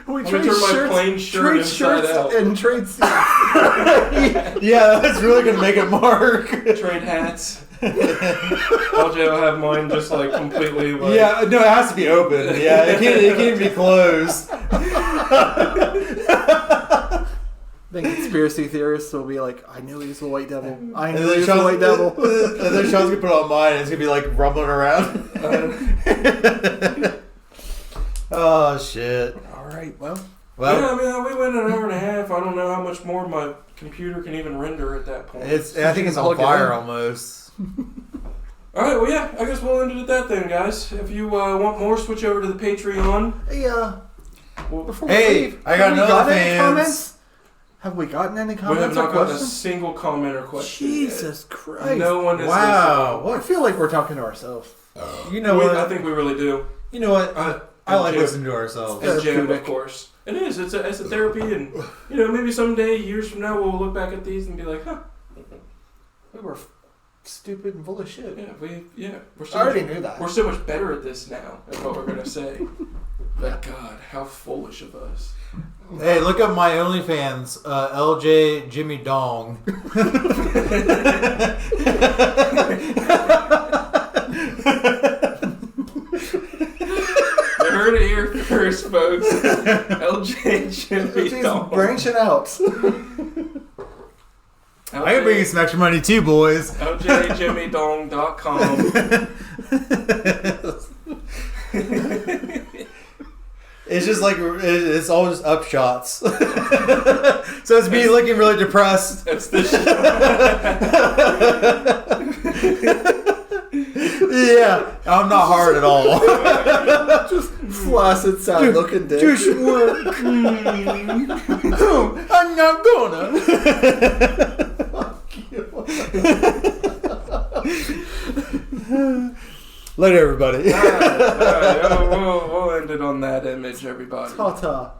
We trade my plain shirt inside out. And trade seats. Yeah, that's really gonna make it mark. Trade hats. LJ will have mine just like completely like... Yeah, no, it has to be open. Yeah, it can't be closed. Then conspiracy theorists will be like, I knew he was the white devil. I knew he was the white devil. And then Sean's gonna put it on mine and it's gonna be like rumbling around. Oh shit. Alright, well. Yeah, I mean, we went an hour and a half. I don't know how much more my computer can even render at that point. I think it's on fire almost. Alright, well, yeah, I guess we'll end it at that then, guys. If you want more, switch over to the Patreon. Hey, before we leave, I got another fans. Comments? Have we gotten any comments? We have not or gotten a questions? single comment or question. Jesus Christ. No one is Wow. listening. I feel like we're talking to ourselves. You know what? I think we really do. You know what? I like listening to ourselves. And Jim, of course. It is. It's a therapy, and maybe someday, years from now, we'll look back at these and be like, huh. We were stupid and full of shit. Yeah, I already knew that. We're so much better at this now, is what we're going to say. But God, how foolish of us. Hey, look up my OnlyFans, LJ Jimmydong. first, folks. LJ Jimmydong. branching out. I can bring you some extra money too, boys. LJJimmydong.com. It's just like it's all just upshots. So it's me looking really depressed. That's the Yeah, I'm not hard at all. Just flaccid, sad looking dick. Just work. I'm not gonna. Later, everybody. All right. We'll end it on that image, everybody. Ta-ta.